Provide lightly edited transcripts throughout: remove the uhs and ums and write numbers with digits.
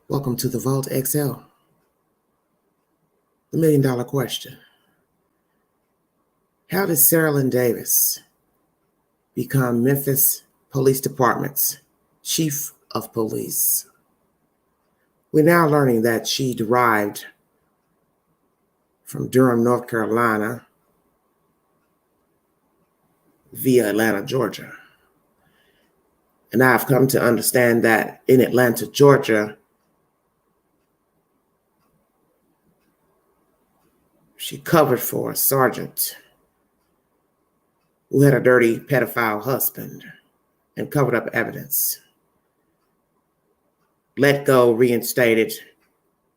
Welcome to the Vault XL. The $1,000,000 question. How did Cerelyn Davis become Memphis Police Department's chief of police? We're now learning that she derived from Durham, North Carolina, via Atlanta, Georgia. And I've come to understand that in Atlanta, Georgia, she covered for a sergeant who had a dirty pedophile husband and covered up evidence. Let go, reinstated,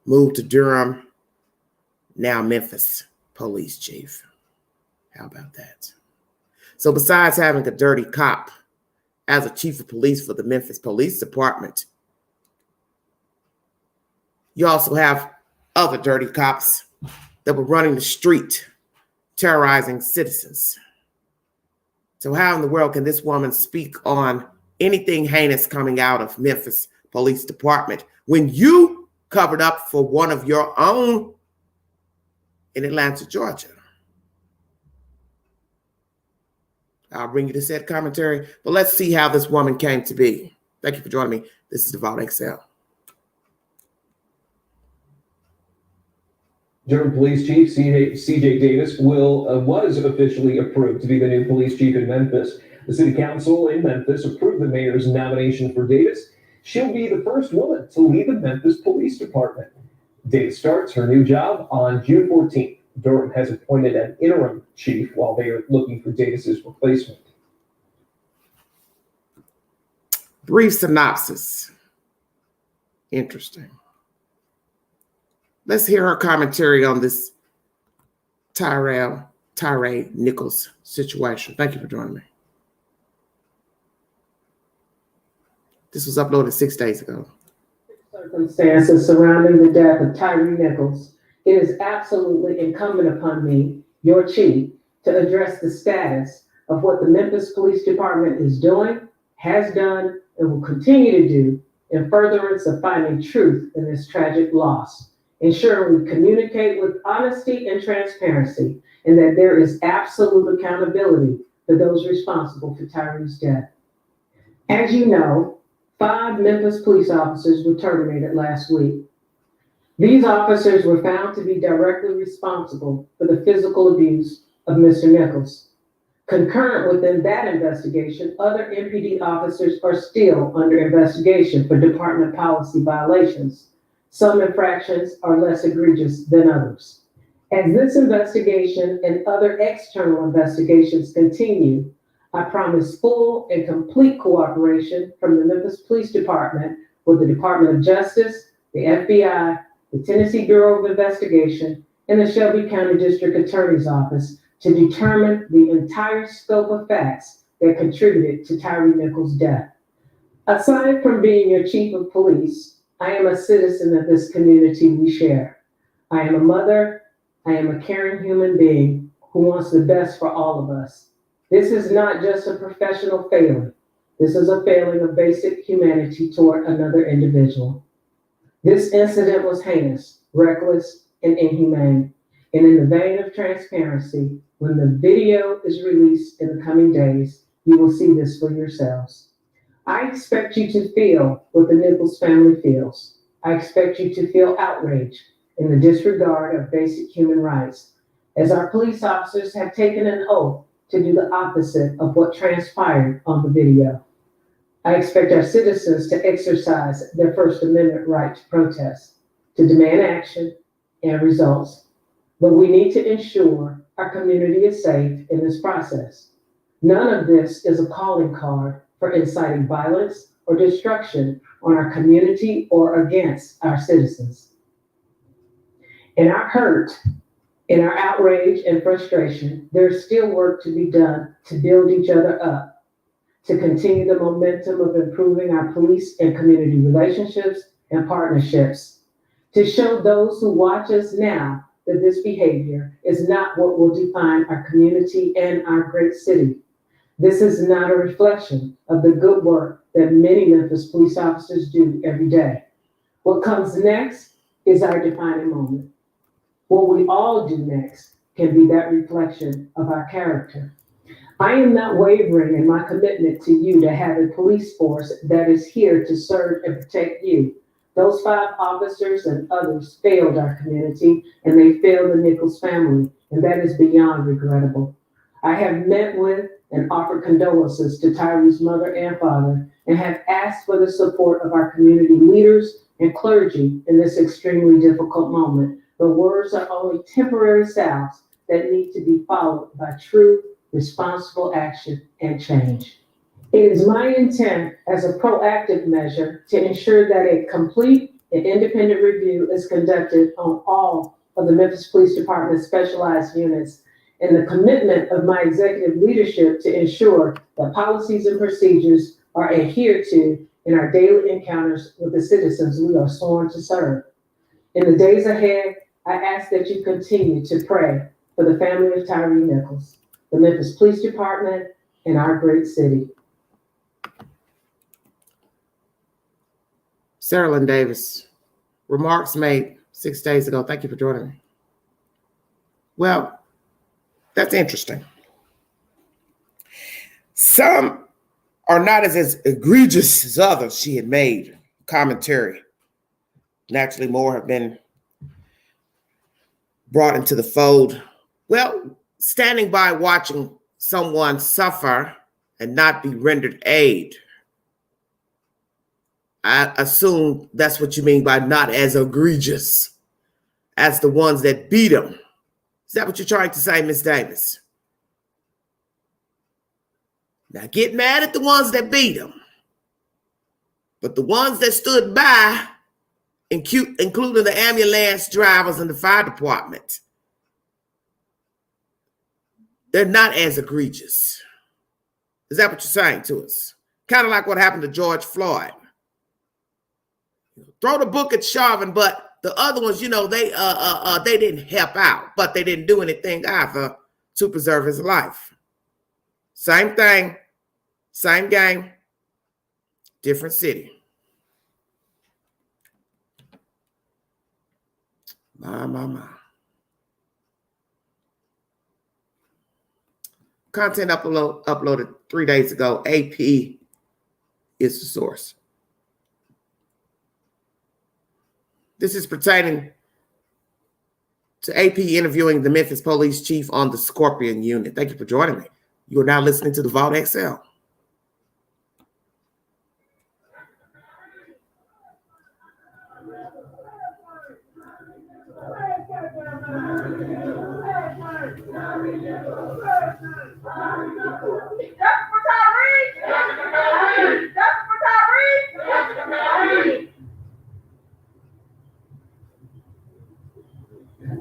moved to Durham, now Memphis police chief. How about that? So besides having a dirty cop as a chief of police for the Memphis Police Department, you also have other dirty cops that were running the street, terrorizing citizens. So how in the world can this woman speak on anything heinous coming out of Memphis Police Department when you covered up for one of your own in Atlanta, Georgia? I'll bring you the said commentary, but let's see how this woman came to be. Thank you for joining me. This is the Vault XL. Durham Police Chief C.J. Davis was officially approved to be the new police chief in Memphis. The city council in Memphis approved the mayor's nomination for Davis. She'll be the first woman to lead the Memphis Police Department. Davis starts her new job on June 14th. Durham has appointed an interim chief while they are looking for Davis's replacement. Brief synopsis. Interesting. Let's hear her commentary on this Tyree Nichols situation. Thank you for joining me. This was uploaded 6 days ago. Circumstances surrounding the death of Tyree Nichols, it is absolutely incumbent upon me, your chief, to address the status of what the Memphis Police Department is doing, has done, and will continue to do in furtherance of finding truth in this tragic loss, ensuring we communicate with honesty and transparency, and that there is absolute accountability for those responsible for Tyree's death. As you know, 5 Memphis police officers were terminated last week. These officers were found to be directly responsible for the physical abuse of Mr. Nichols. Concurrent within that investigation, other MPD officers are still under investigation for department policy violations. Some infractions are less egregious than others. As this investigation and other external investigations continue, I promise full and complete cooperation from the Memphis Police Department with the Department of Justice, the FBI, the Tennessee Bureau of Investigation, and the Shelby County District Attorney's Office to determine the entire scope of facts that contributed to Tyree Nichols' death. Aside from being your chief of police, I am a citizen of this community we share. I am a mother. I am a caring human being who wants the best for all of us. This is not just a professional failing. This is a failing of basic humanity toward another individual. This incident was heinous, reckless, and inhumane. And in the vein of transparency, when the video is released in the coming days, you will see this for yourselves. I expect you to feel what the Nichols family feels. I expect you to feel outrage in the disregard of basic human rights, as our police officers have taken an oath to do the opposite of what transpired on the video. I expect our citizens to exercise their First Amendment right to protest, to demand action and results. But we need to ensure our community is safe in this process. None of this is a calling card for inciting violence or destruction on our community or against our citizens. In our hurt, in our outrage and frustration, there's still work to be done to build each other up, to continue the momentum of improving our police and community relationships and partnerships, to show those who watch us now that this behavior is not what will define our community and our great city. This is not a reflection of the good work that many Memphis police officers do every day. What comes next is our defining moment. What we all do next can be that reflection of our character. I am not wavering in my commitment to you to have a police force that is here to serve and protect you. Those 5 officers and others failed our community, and they failed the Nichols family, and that is beyond regrettable. I have met with and offered condolences to Tyree's mother and father, and have asked for the support of our community leaders and clergy in this extremely difficult moment. The words are only temporary salves that need to be followed by true, responsible action and change. It is my intent as a proactive measure to ensure that a complete and independent review is conducted on all of the Memphis Police Department's specialized units, and the commitment of my executive leadership to ensure that policies and procedures are adhered to in our daily encounters with the citizens we are sworn to serve. In the days ahead, I ask that you continue to pray for the family of Tyree Nichols, the Memphis Police Department, and our great city. Cerelyn Davis, remarks made 6 days ago. Thank you for joining me. Well, that's interesting. Some are not as egregious as others, she had made commentary. Naturally, more have been brought into the fold. Well, standing by watching someone suffer and not be rendered aid. I assume that's what you mean by not as egregious as the ones that beat them. Is that what you're trying to say, Ms. Davis? Now, get mad at the ones that beat them. But the ones that stood by, including the ambulance drivers and the fire department, they're not as egregious. Is that what you're saying to us? Kind of like what happened to George Floyd. Throw the book at Chauvin, but the other ones, they didn't help out, but they didn't do anything either to preserve his life. Same thing, same game, different city. My. Content uploaded 3 days ago. AP is the source. This is pertaining to AP interviewing the Memphis police chief on the Scorpion unit. Thank you for joining me. You are now listening to the Vault XL.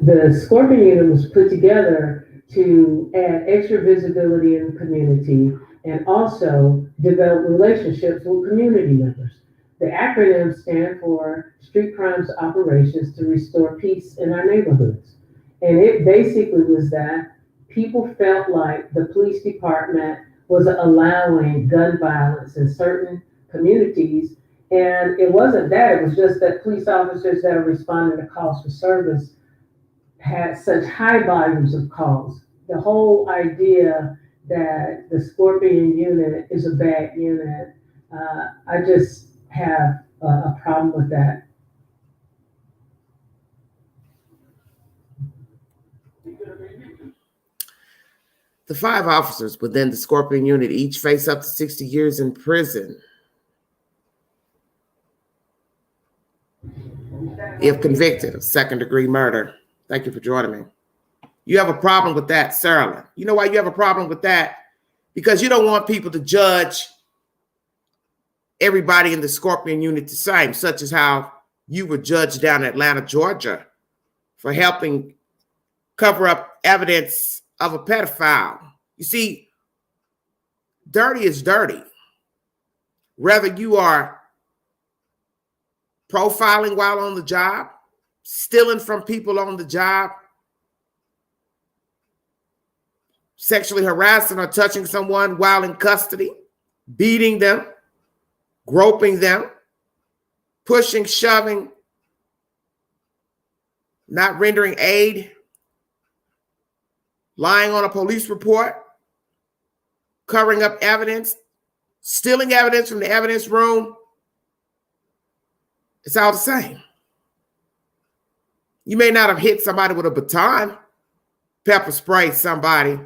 The Scorpion unit was put together to add extra visibility in the community and also develop relationships with community members. The acronyms stand for Street Crimes Operations to Restore Peace in Our Neighborhoods. And it basically was that people felt like the police department was allowing gun violence in certain communities. And it wasn't that, it was just that police officers that are responding to calls for service had such high volumes of calls. The whole idea that the Scorpion unit is a bad unit, I just have a problem with that. The 5 officers within the Scorpion unit each face up to 60 years in prison if convicted of second-degree murder. Thank you for joining me. You have a problem with that, Cerelyn. You know why you have a problem with that? Because you don't want people to judge everybody in the Scorpion unit the same, such as how you were judged down in Atlanta, Georgia, for helping cover up evidence of a pedophile. You see, dirty is dirty. Whether you are profiling while on the job, stealing from people on the job, sexually harassing or touching someone while in custody, beating them, groping them, pushing, shoving, not rendering aid, lying on a police report, covering up evidence, stealing evidence from the evidence room. It's all the same. You may not have hit somebody with a baton, pepper spray somebody,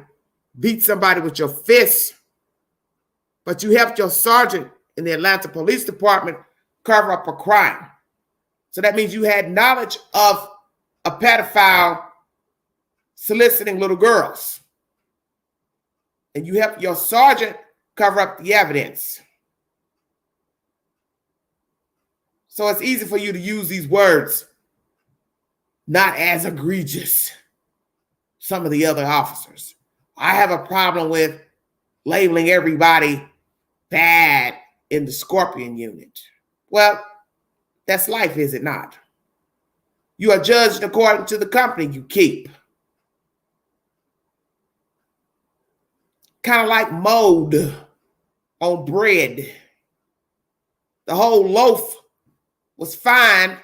beat somebody with your fist, but you helped your sergeant in the Atlanta Police Department cover up a crime. So that means you had knowledge of a pedophile soliciting little girls. And you helped your sergeant cover up the evidence. So it's easy for you to use these words, not as egregious some of the other officers. I have a problem with labeling everybody bad in the Scorpion unit. Well, that's life, is it not? You are judged according to the company you keep. Kind of like mold on bread. The whole loaf was fine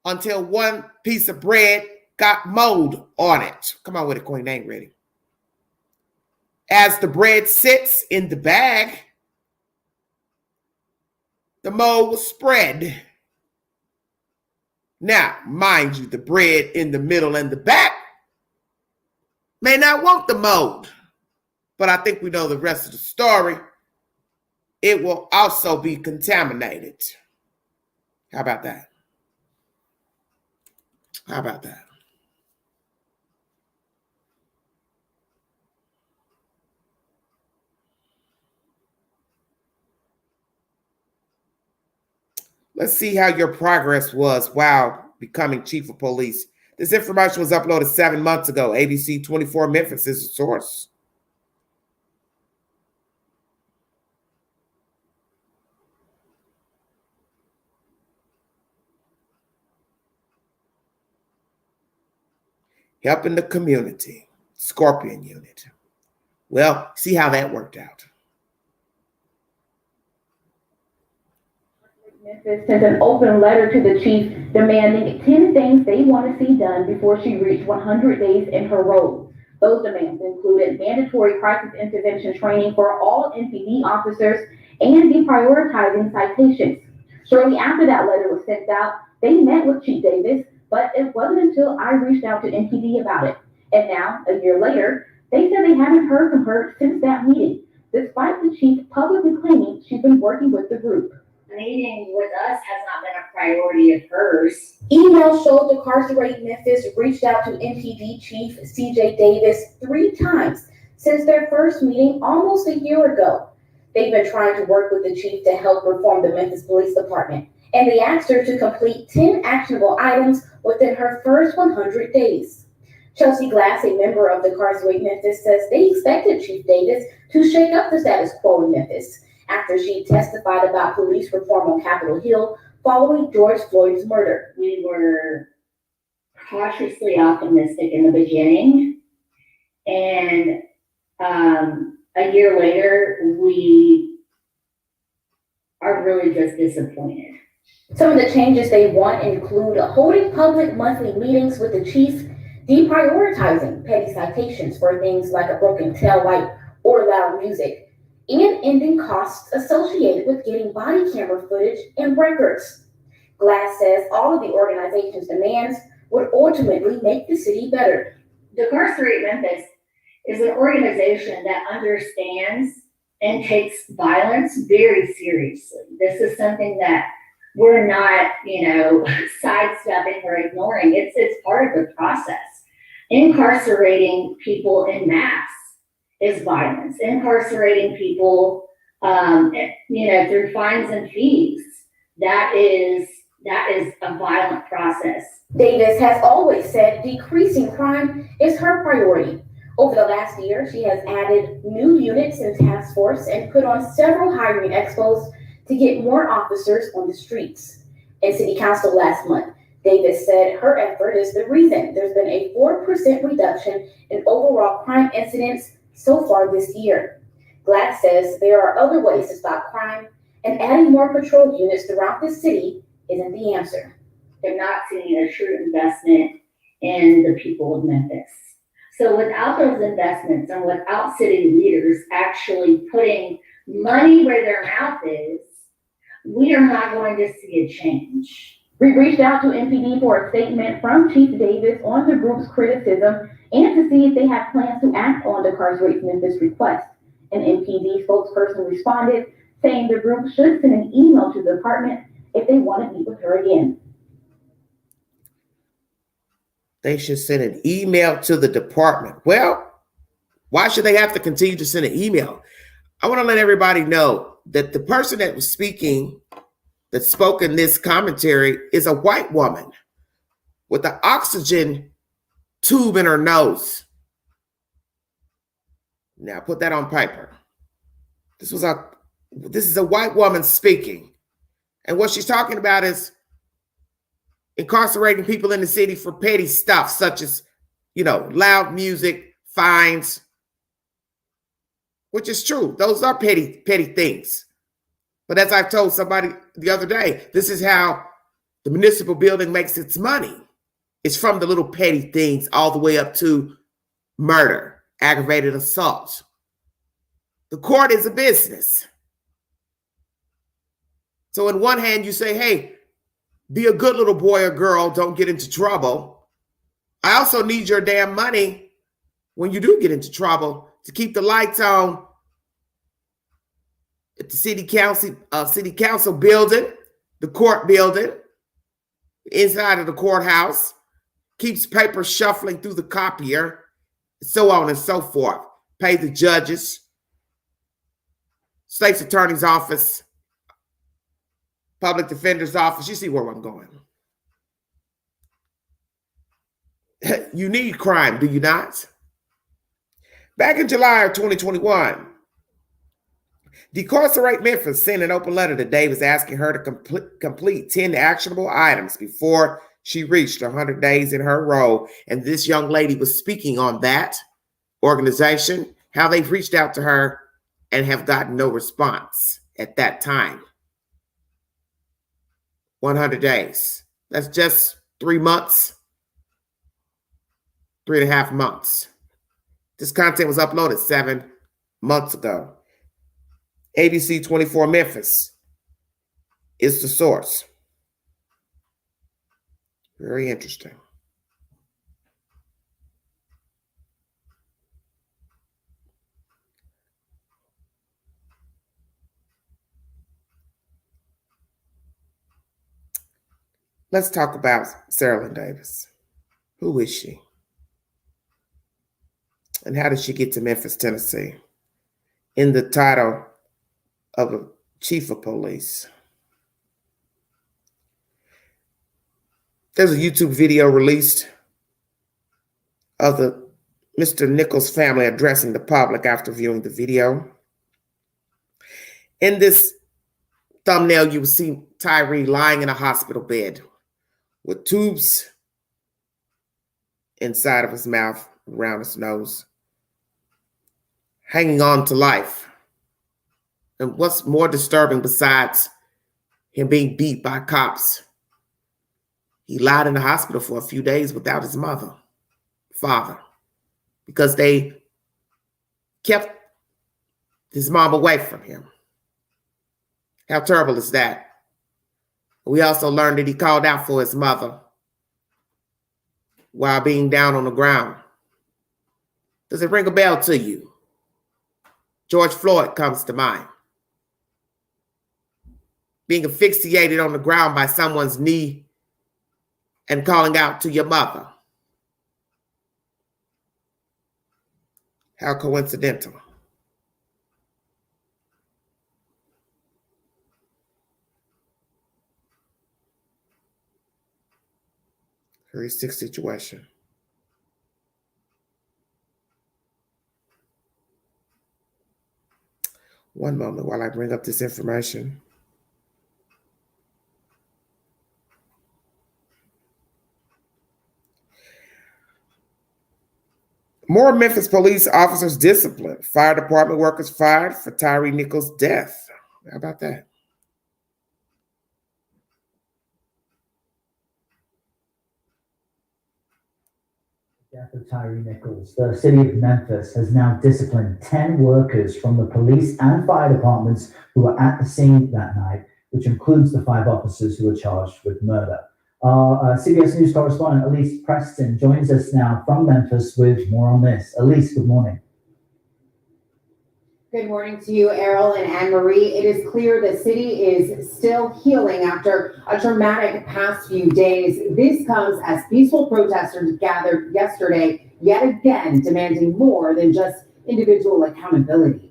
until one piece of bread got mold on it. Come on with it, Queen, ain't ready. As the bread sits in the bag, the mold will spread. Now, mind you, the bread in the middle and the back may not want the mold, but I think we know the rest of the story. It will also be contaminated. How about that? How about that? Let's see how your progress was while becoming chief of police. This information was uploaded 7 months ago. ABC 24 Memphis is the source. Helping the community, Scorpion unit. Well, see how that worked out. Memphis sent an open letter to the chief demanding 10 things they want to see done before she reached 100 days in her role. Those demands included mandatory crisis intervention training for all NPD officers and deprioritizing citations. Shortly after that letter was sent out, they met with Chief Davis, but it wasn't until I reached out to NPD about it. And now, a year later, they said they haven't heard from her since that meeting, despite the chief publicly claiming she's been working with the group. Meeting with us has not been a priority of hers. Email showed Decarcerate Memphis reached out to NPD Chief CJ Davis 3 times since their first meeting almost a year ago. They've been trying to work with the chief to help reform the Memphis Police Department, and they asked her to complete 10 actionable items within her first 100 days. Chelsea Glass, a member of Decarcerate Memphis, says they expected Chief Davis to shake up the status quo in Memphis after she testified about police reform on Capitol Hill following George Floyd's murder. We were cautiously optimistic in the beginning, and a year later, we are really just disappointed. Some of the changes they want include holding public monthly meetings with the chief, deprioritizing petty citations for things like a broken taillight or loud music, and ending costs associated with getting body camera footage and records. Glass says all of the organization's demands would ultimately make the city better. Decarcerate Memphis is an organization that understands and takes violence very seriously. This is something that we're not, sidestepping or ignoring. It's part of the process. Incarcerating people en masse is violence. Incarcerating people, through fines and fees, that is a violent process. Davis has always said decreasing crime is her priority. Over the last year, she has added new units and task force and put on several hiring expos to get more officers on the streets. In City Council last month, Davis said her effort is the reason there's been a 4% reduction in overall crime incidents so far this year. Glass says there are other ways to stop crime, and adding more patrol units throughout the city isn't the answer. They're not seeing a true investment in the people of Memphis. So without those investments and without city leaders actually putting money where their mouth is, we are not going to see a change. We reached out to MPD for a statement from Chief Davis on the group's criticism and to see if they have plans to act on the Incarcerate Memphis request. An MPD spokesperson responded, saying the group should send an email to the department if they want to meet with her again. They should send an email to the department. Well, why should they have to continue to send an email? I want to let everybody know that the person that was speaking, that spoke in this commentary, is a white woman with an oxygen tube in her nose. Now put that on paper. This is a white woman speaking. And what she's talking about is incarcerating people in the city for petty stuff, such as, loud music, fines, which is true. Those are petty things. But as I told somebody the other day, this is how the municipal building makes its money. It's from the little petty things all the way up to murder, aggravated assault. The court is a business. So in one hand, you say, hey, be a good little boy or girl, don't get into trouble. I also need your damn money when you do get into trouble to keep the lights on at the city council building, the court building, inside of the courthouse, keeps paper shuffling through the copier, so on and so forth. Pay the judges, state's attorney's office, public defender's office. You see where I'm going. You need crime, do you not? Back in July of 2021, Decarcerate Memphis sent an open letter to Davis asking her to complete 10 actionable items before she reached 100 days in her role. And this young lady was speaking on that organization, how they've reached out to her and have gotten no response at that time. 100 days. That's just 3 months, 3.5 months. This content was uploaded 7 months ago. ABC 24 Memphis is the source. Very interesting. Let's talk about Cerelyn Davis. Who is she? And how did she get to Memphis, Tennessee? In the title of a chief of police. There's a YouTube video released of the Mr. Nichols family addressing the public after viewing the video. In this thumbnail, you will see Tyree lying in a hospital bed with tubes inside of his mouth, around his nose, hanging on to life. And what's more disturbing besides him being beat by cops, he lied in the hospital for a few days without his father, because they kept his mom away from him. How terrible is that? We also learned that he called out for his mother while being down on the ground. Does it ring a bell to you? George Floyd comes to mind. Being asphyxiated on the ground by someone's knee and calling out to your mother. How coincidental. Very sick situation. One moment while I bring up this information. More Memphis police officers disciplined. Fire department workers fired for Tyree Nichols' death. How about that? Death of Tyree Nichols, the city of Memphis has now disciplined 10 workers from the police and fire departments who were at the scene that night, which includes the 5 officers who were charged with murder. Our CBS News correspondent Elise Preston joins us now from Memphis with more on this. Elise, good morning. Good morning to you, Errol and Anne-Marie. It is clear the city is still healing after a traumatic past few days. This comes as peaceful protesters gathered yesterday, yet again demanding more than just individual accountability.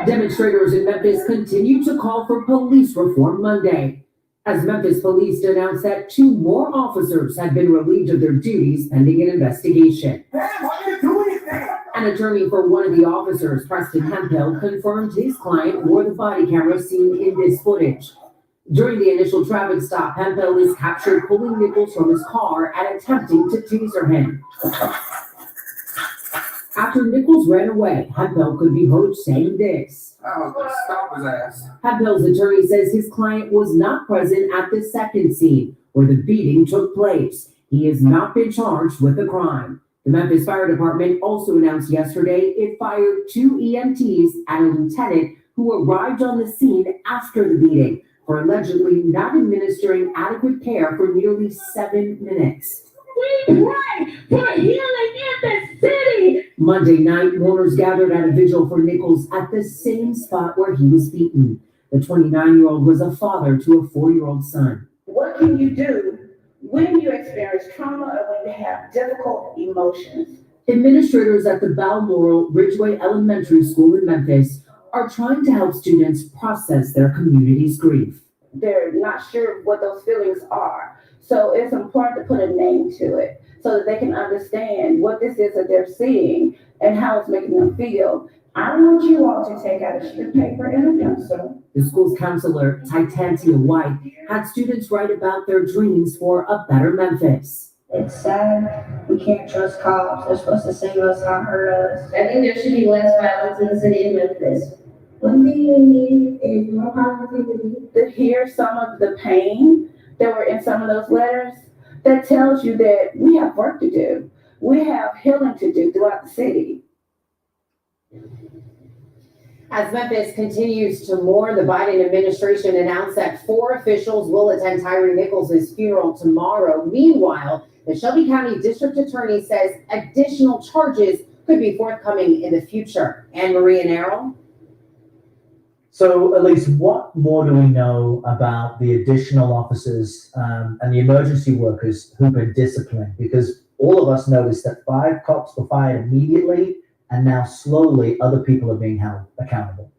Demonstrators in Memphis continue to call for police reform Monday, as Memphis police announced that 2 more officers had been relieved of their duties pending an investigation. An attorney for one of the officers, Preston Hemphill, confirmed his client wore the body camera seen in this footage. During the initial traffic stop, Hemphill is captured pulling Nichols from his car and attempting to taser him. After Nichols ran away, Hemphill could be heard saying this. Stop his ass. Hemphill's attorney says his client was not present at the second scene where the beating took place. He has not been charged with the crime. The Memphis Fire Department also announced yesterday it fired 2 EMTs and a lieutenant who arrived on the scene after the beating for allegedly not administering adequate care for nearly 7 minutes. We pray for healing in the city. Monday night, mourners gathered at a vigil for Nichols at the same spot where he was beaten. The 29-year-old was a father to a 4-year-old son. What can you do when you experience trauma or when you have difficult emotions? Administrators at the Balmoral Ridgeway Elementary School in Memphis are trying to help students process their community's grief. They're not sure what those feelings are. So it's important to put a name to it so that they can understand what this is that they're seeing and how it's making them feel. I want you all to take out a sheet of paper and a pencil. The school's counselor, Titantia White, had students write about their dreams for a better Memphis. It's sad. We can't trust cops. They're supposed to save us, not hurt us. I think there should be less violence in the city of Memphis. One thing we need is more positivity. To hear some of the pain that were in some of those letters, that tells you that we have work to do. We have healing to do throughout the city. As Memphis continues to mourn, the Biden administration announced that 4 officials will attend Tyree Nichols' funeral tomorrow. Meanwhile, the Shelby County District Attorney says additional charges could be forthcoming in the future. Anne-Marie and Errol? So, Elise, what more do we know about the additional officers and the emergency workers who've been disciplined? Because all of us noticed that 5 cops were fired immediately, and now slowly other people are being held accountable.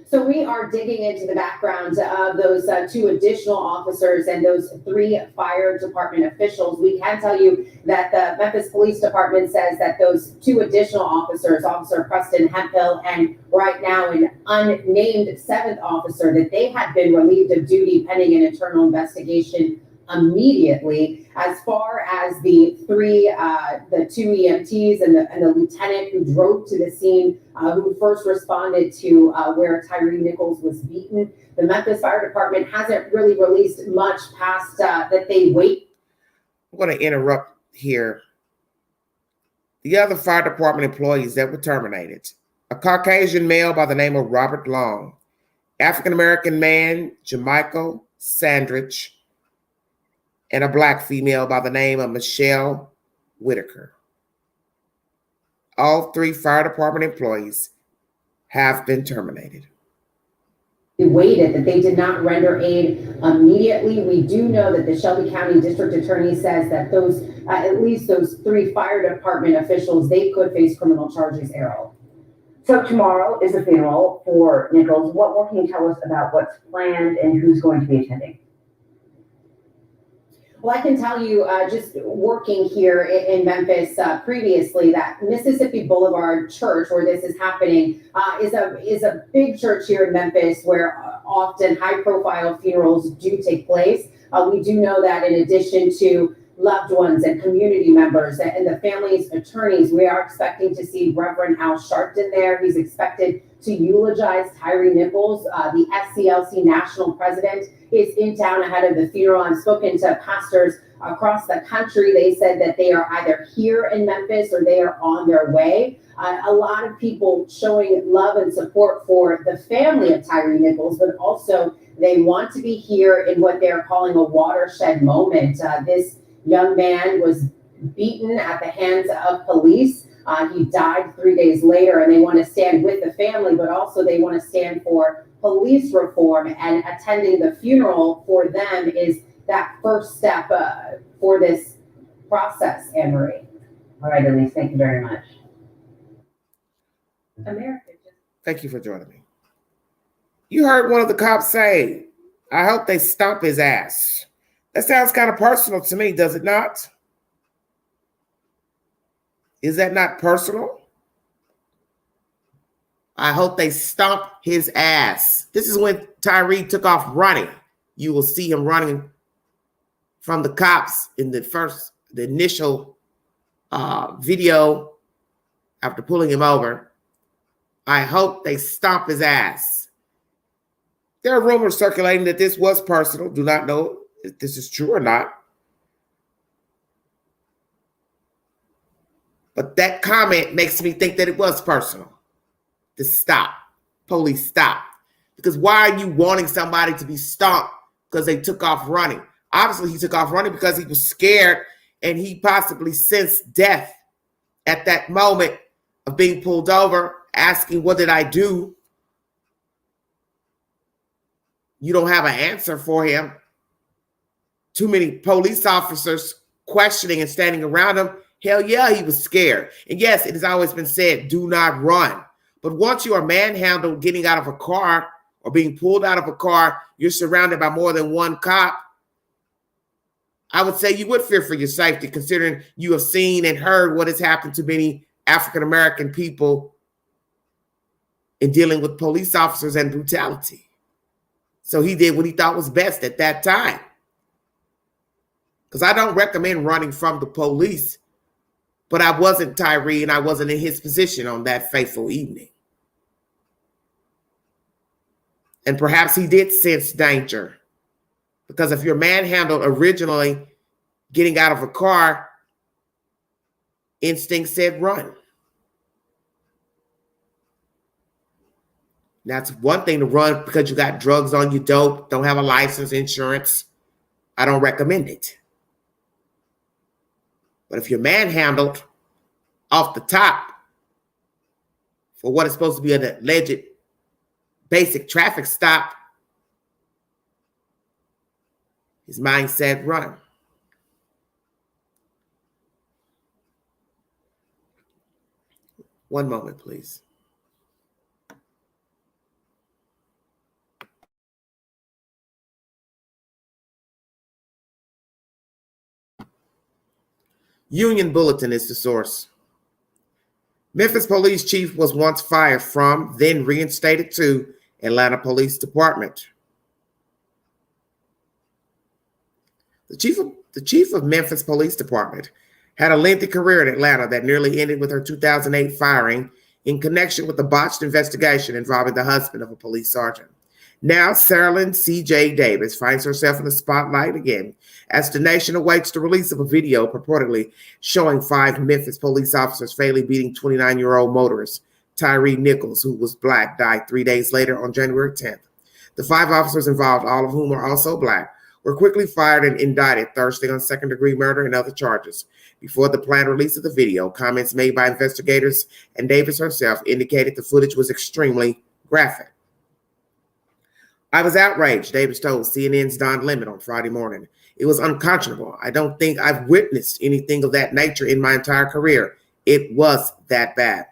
So we are digging into the background of those 2 additional officers and those 3 fire department officials. We can tell you that the Memphis Police Department says that those 2 additional officers, Officer Preston Hemphill and right now an unnamed 7th officer, that they had been relieved of duty pending an internal investigation immediately. As far as the 2 EMTs and the lieutenant who drove to the scene, who first responded to where Tyree Nichols was beaten, the Memphis Fire Department hasn't really released much past that they wait. I'm going to interrupt here. The other fire department employees that were terminated: a Caucasian male by the name of Robert Long, African-American man, Jamichael Sandrich, and a Black female by the name of Michelle Whitaker. All 3 fire department employees have been terminated. They waited, that they did not render aid immediately. We do know that the Shelby County District Attorney says that those, at least those 3 fire department officials, they could face criminal charges, Errol. So tomorrow is the funeral for Nichols. What more can you tell us about what's planned and who's going to be attending? Well, I can tell you, just working here in Memphis previously, that Mississippi Boulevard Church, where this is happening, is a big church here in Memphis where often high-profile funerals do take place. We do know that in addition to loved ones and community members and the family's attorneys, we are expecting to see Reverend Al Sharpton there. He's expected to eulogize Tyree Nichols. The SCLC national president is in town ahead of the funeral. I've spoken to pastors across the country. They said that they are either here in Memphis or they are on their way. A lot of people showing love and support for the family of Tyree Nichols, but also they want to be here in what they're calling a watershed moment. This young man was beaten at the hands of police. He died 3 days later, and they want to stand with the family, but also they want to stand for police reform, and attending the funeral for them is that first step for this process, Anne-Marie. All right, Elise, thank you very much. America. Thank you for joining me. You heard one of the cops say, I hope they stomp his ass. That sounds kind of personal to me, does it not? Is that not personal? I hope they stomp his ass. This is when Tyree took off running. You will see him running from the cops in the initial video after pulling him over. I hope they stomp his ass. There are rumors circulating that this was personal. Do not know if this is true or not. But that comment makes me think that it was personal. To stop. Police stop. Because why are you wanting somebody to be stomped because they took off running? Obviously, he took off running because he was scared and he possibly sensed death at that moment of being pulled over, asking, what did I do? You don't have an answer for him. Too many police officers questioning and standing around him. Hell yeah, he was scared. And yes, it has always been said, do not run. But once you are manhandled getting out of a car or being pulled out of a car, you're surrounded by more than one cop. I would say you would fear for your safety, considering you have seen and heard what has happened to many African-American people in dealing with police officers and brutality. So he did what he thought was best at that time. Because I don't recommend running from the police, but I wasn't Tyree and I wasn't in his position on that fateful evening. And perhaps he did sense danger, because if you're manhandled originally getting out of a car, instinct said run. That's one thing to run because you got drugs on you, dope, don't have a license, insurance. I don't recommend it. But if you're manhandled off the top for what is supposed to be an alleged basic traffic stop, his mind said run. One moment, please. Union Bulletin is the source. Memphis police chief was once fired from, then reinstated to, Atlanta Police Department. The chief of Memphis Police Department had a lengthy career in Atlanta that nearly ended with her 2008 firing in connection with the botched investigation involving the husband of a police sergeant. Now, Cerelyn C.J. Davis finds herself in the spotlight again as the nation awaits the release of a video purportedly showing 5 Memphis police officers fatally beating 29-year-old motorist Tyree Nichols, who was Black, died 3 days later on January 10th. The 5 officers involved, all of whom are also Black, were quickly fired and indicted Thursday on second-degree murder and other charges. Before the planned release of the video, comments made by investigators and Davis herself indicated the footage was extremely graphic. I was outraged, Davis told CNN's Don Lemon on Friday morning. It was unconscionable. I don't think I've witnessed anything of that nature in my entire career. It was that bad.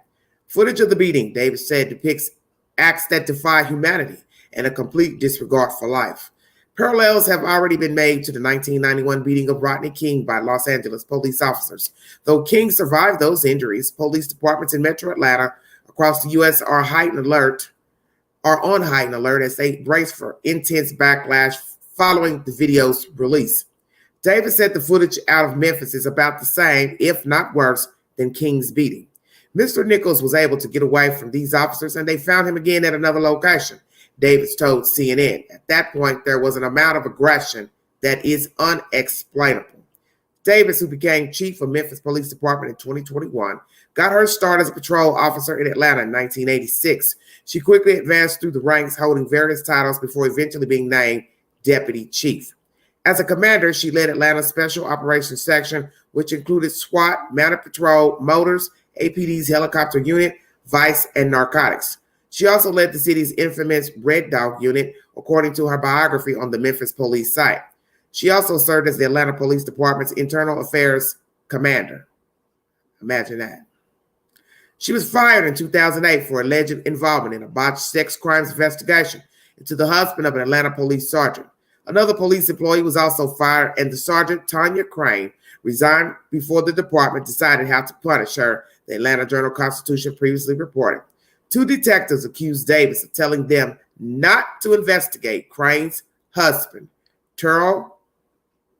Footage of the beating, Davis said, depicts acts that defy humanity and a complete disregard for life. Parallels have already been made to the 1991 beating of Rodney King by Los Angeles police officers. Though King survived those injuries, police departments in Metro Atlanta across the U.S. are on heightened alert as they brace for intense backlash following the video's release. Davis said the footage out of Memphis is about the same, if not worse, than King's beating. Mr. Nichols was able to get away from these officers, and they found him again at another location. Davis told CNN, at that point, there was an amount of aggression that is unexplainable. Davis, who became chief of Memphis Police Department in 2021, got her start as a patrol officer in Atlanta in 1986. She quickly advanced through the ranks, holding various titles before eventually being named deputy chief. As a commander, she led Atlanta's Special Operations Section, which included SWAT, Mounted Patrol, Motors, APD's helicopter unit, Vice, and narcotics. She also led the city's infamous Red Dog unit, according to her biography on the Memphis Police site. She also served as the Atlanta Police Department's Internal Affairs Commander. Imagine that. She was fired in 2008 for alleged involvement in a botched sex crimes investigation into the husband of an Atlanta police sergeant. Another police employee was also fired, and the sergeant, Tanya Crane, resigned before the department decided how to punish her, the Atlanta Journal-Constitution previously reported. Two detectives accused Davis of telling them not to investigate Crane's husband, Terrell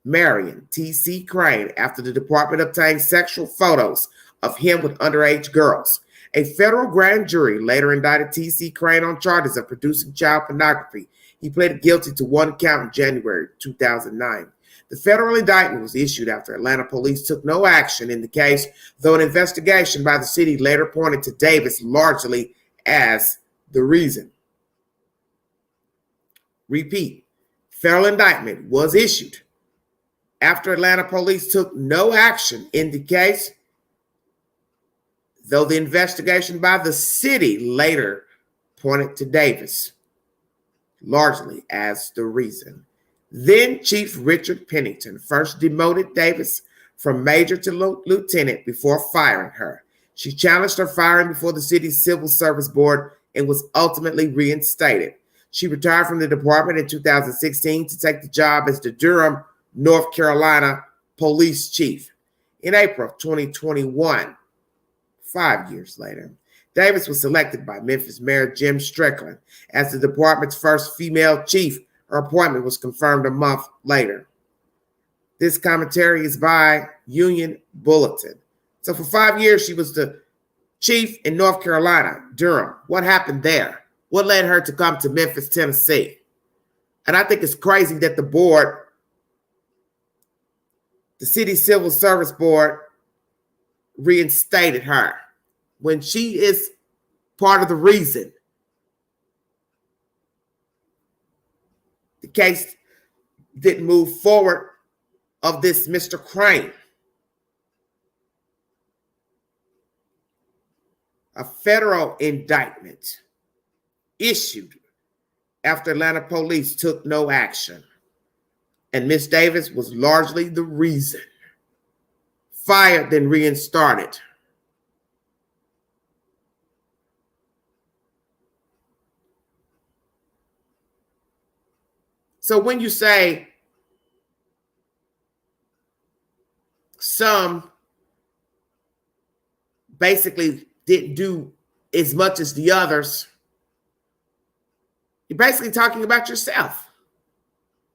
Marion, T.C. Crane, after the department obtained sexual photos of him with underage girls. A federal grand jury later indicted T.C. Crane on charges of producing child pornography. He pleaded guilty to one count in January 2009. The federal indictment was issued after Atlanta police took no action in the case, though an investigation by the city later pointed to Davis largely as the reason. Repeat, federal indictment was issued after Atlanta police took no action in the case, though the investigation by the city later pointed to Davis largely as the reason. Then Chief Richard Pennington first demoted Davis from major to lieutenant before firing her. She challenged her firing before the city's Civil Service Board and was ultimately reinstated. She retired from the department in 2016 to take the job as the Durham, North Carolina police chief. In April of 2021, 5 years later, Davis was selected by Memphis Mayor Jim Strickland as the department's first female chief. Her appointment was confirmed a month later. This commentary is by Union Bulletin. So for 5 years, she was the chief in North Carolina, Durham. What happened there? What led her to come to Memphis, Tennessee? And I think it's crazy that the board, the city Civil Service Board, reinstated her when she is part of the reason the case didn't move forward of this Mr. Crane. A federal indictment issued after Atlanta police took no action. And Miss Davis was largely the reason. Fired, then reinstated. So when you say some basically didn't do as much as the others, you're basically talking about yourself,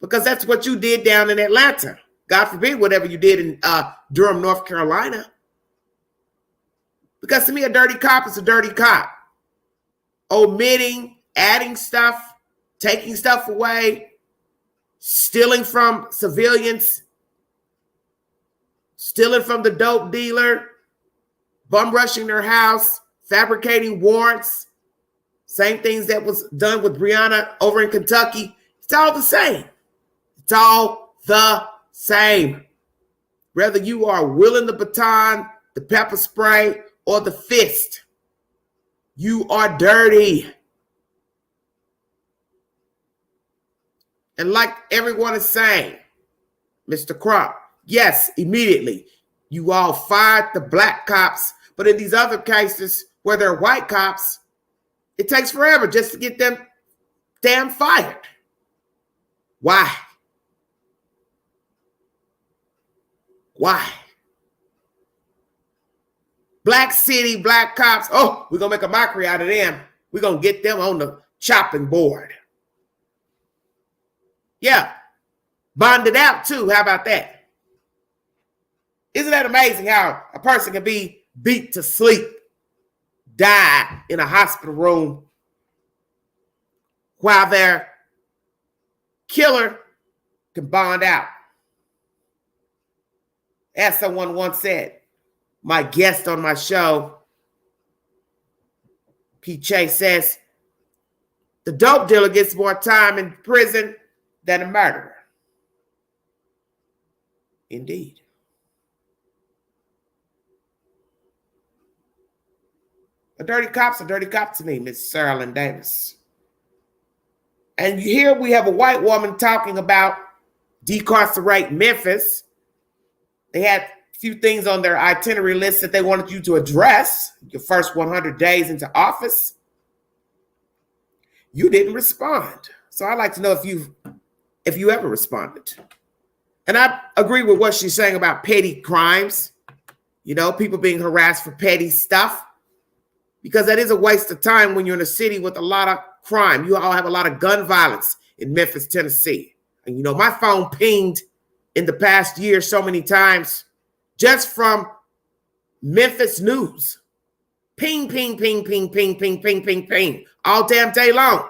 because that's what you did down in Atlanta. God forbid whatever you did in Durham, North Carolina. Because to me, a dirty cop is a dirty cop. Omitting, adding stuff, taking stuff away, stealing from civilians, stealing from the dope dealer, bum rushing their house, fabricating warrants, same things that was done with Breonna over in Kentucky. It's all the same. It's all the same. Whether you are wielding the baton, the pepper spray, or the fist, you are dirty. And like everyone is saying, Mr. Crump, yes, immediately, you all fired the black cops, but in these other cases where they're white cops, it takes forever just to get them damn fired. Why? Why? Black city, black cops, oh, we're going to make a mockery out of them. We're going to get them on the chopping board. Yeah, bonded out too. How about that? Isn't that amazing how a person can be beat to sleep died in a hospital room while their killer can bond out. As someone once said, my guest on my show, Pete Chase, says, the dope dealer gets more time in prison than a murderer. Indeed. A dirty cop's a dirty cop to me, Miss Cerelyn Davis. And here we have a white woman talking about decarcerate Memphis. They had a few things on their itinerary list that they wanted you to address your first 100 days into office. You didn't respond. So I'd like to know if you ever responded. And I agree with what she's saying about petty crimes. You know, people being harassed for petty stuff. Because that is a waste of time when you're in a city with a lot of crime. You all have a lot of gun violence in Memphis, Tennessee. And, you know, my phone pinged in the past year so many times just from Memphis news. Ping, ping, ping, ping, ping, ping, ping, ping, ping, all damn day long.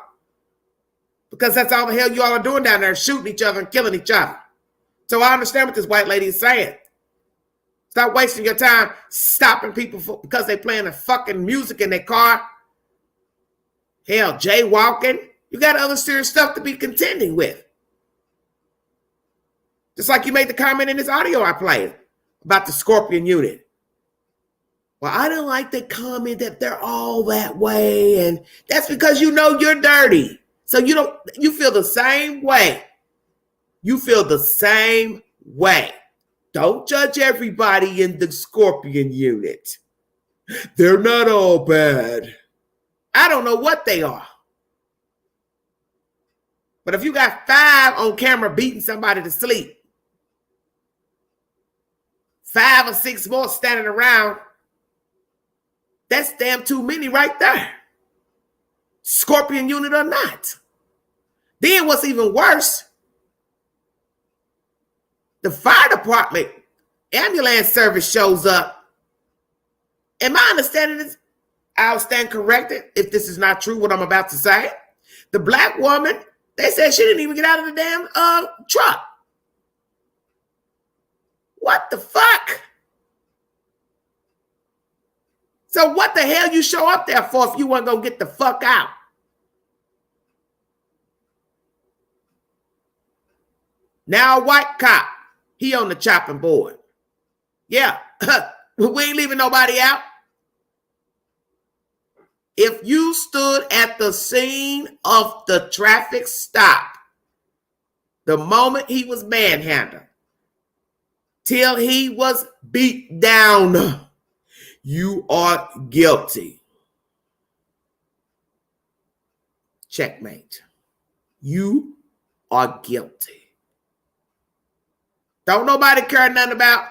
Because that's all the hell you all are doing down there, shooting each other and killing each other. So I understand what this white lady is saying. Stop wasting your time stopping people because they're playing the fucking music in their car. Hell, jaywalking. You got other serious stuff to be contending with. Just like you made the comment in this audio I played about the Scorpion unit. Well, I don't like the comment that they're all that way. And that's because you know you're dirty. So you feel the same way. You feel the same way. Don't judge everybody in the Scorpion unit. They're not all bad. I don't know what they are. But if you got 5 on camera beating somebody to sleep, 5 or 6 more standing around, that's damn too many right there. Scorpion unit or not. Then what's even worse, the fire department ambulance service shows up. And my understanding is, I'll stand corrected if this is not true, what I'm about to say. The black woman, they said she didn't even get out of the damn truck. What the fuck? So what the hell you show up there for if you weren't gonna get the fuck out? Now a white cop, he on the chopping board. Yeah, we ain't leaving nobody out. If you stood at the scene of the traffic stop, the moment he was manhandled, till he was beat down, you are guilty. Checkmate. You are guilty. Don't nobody care nothing about,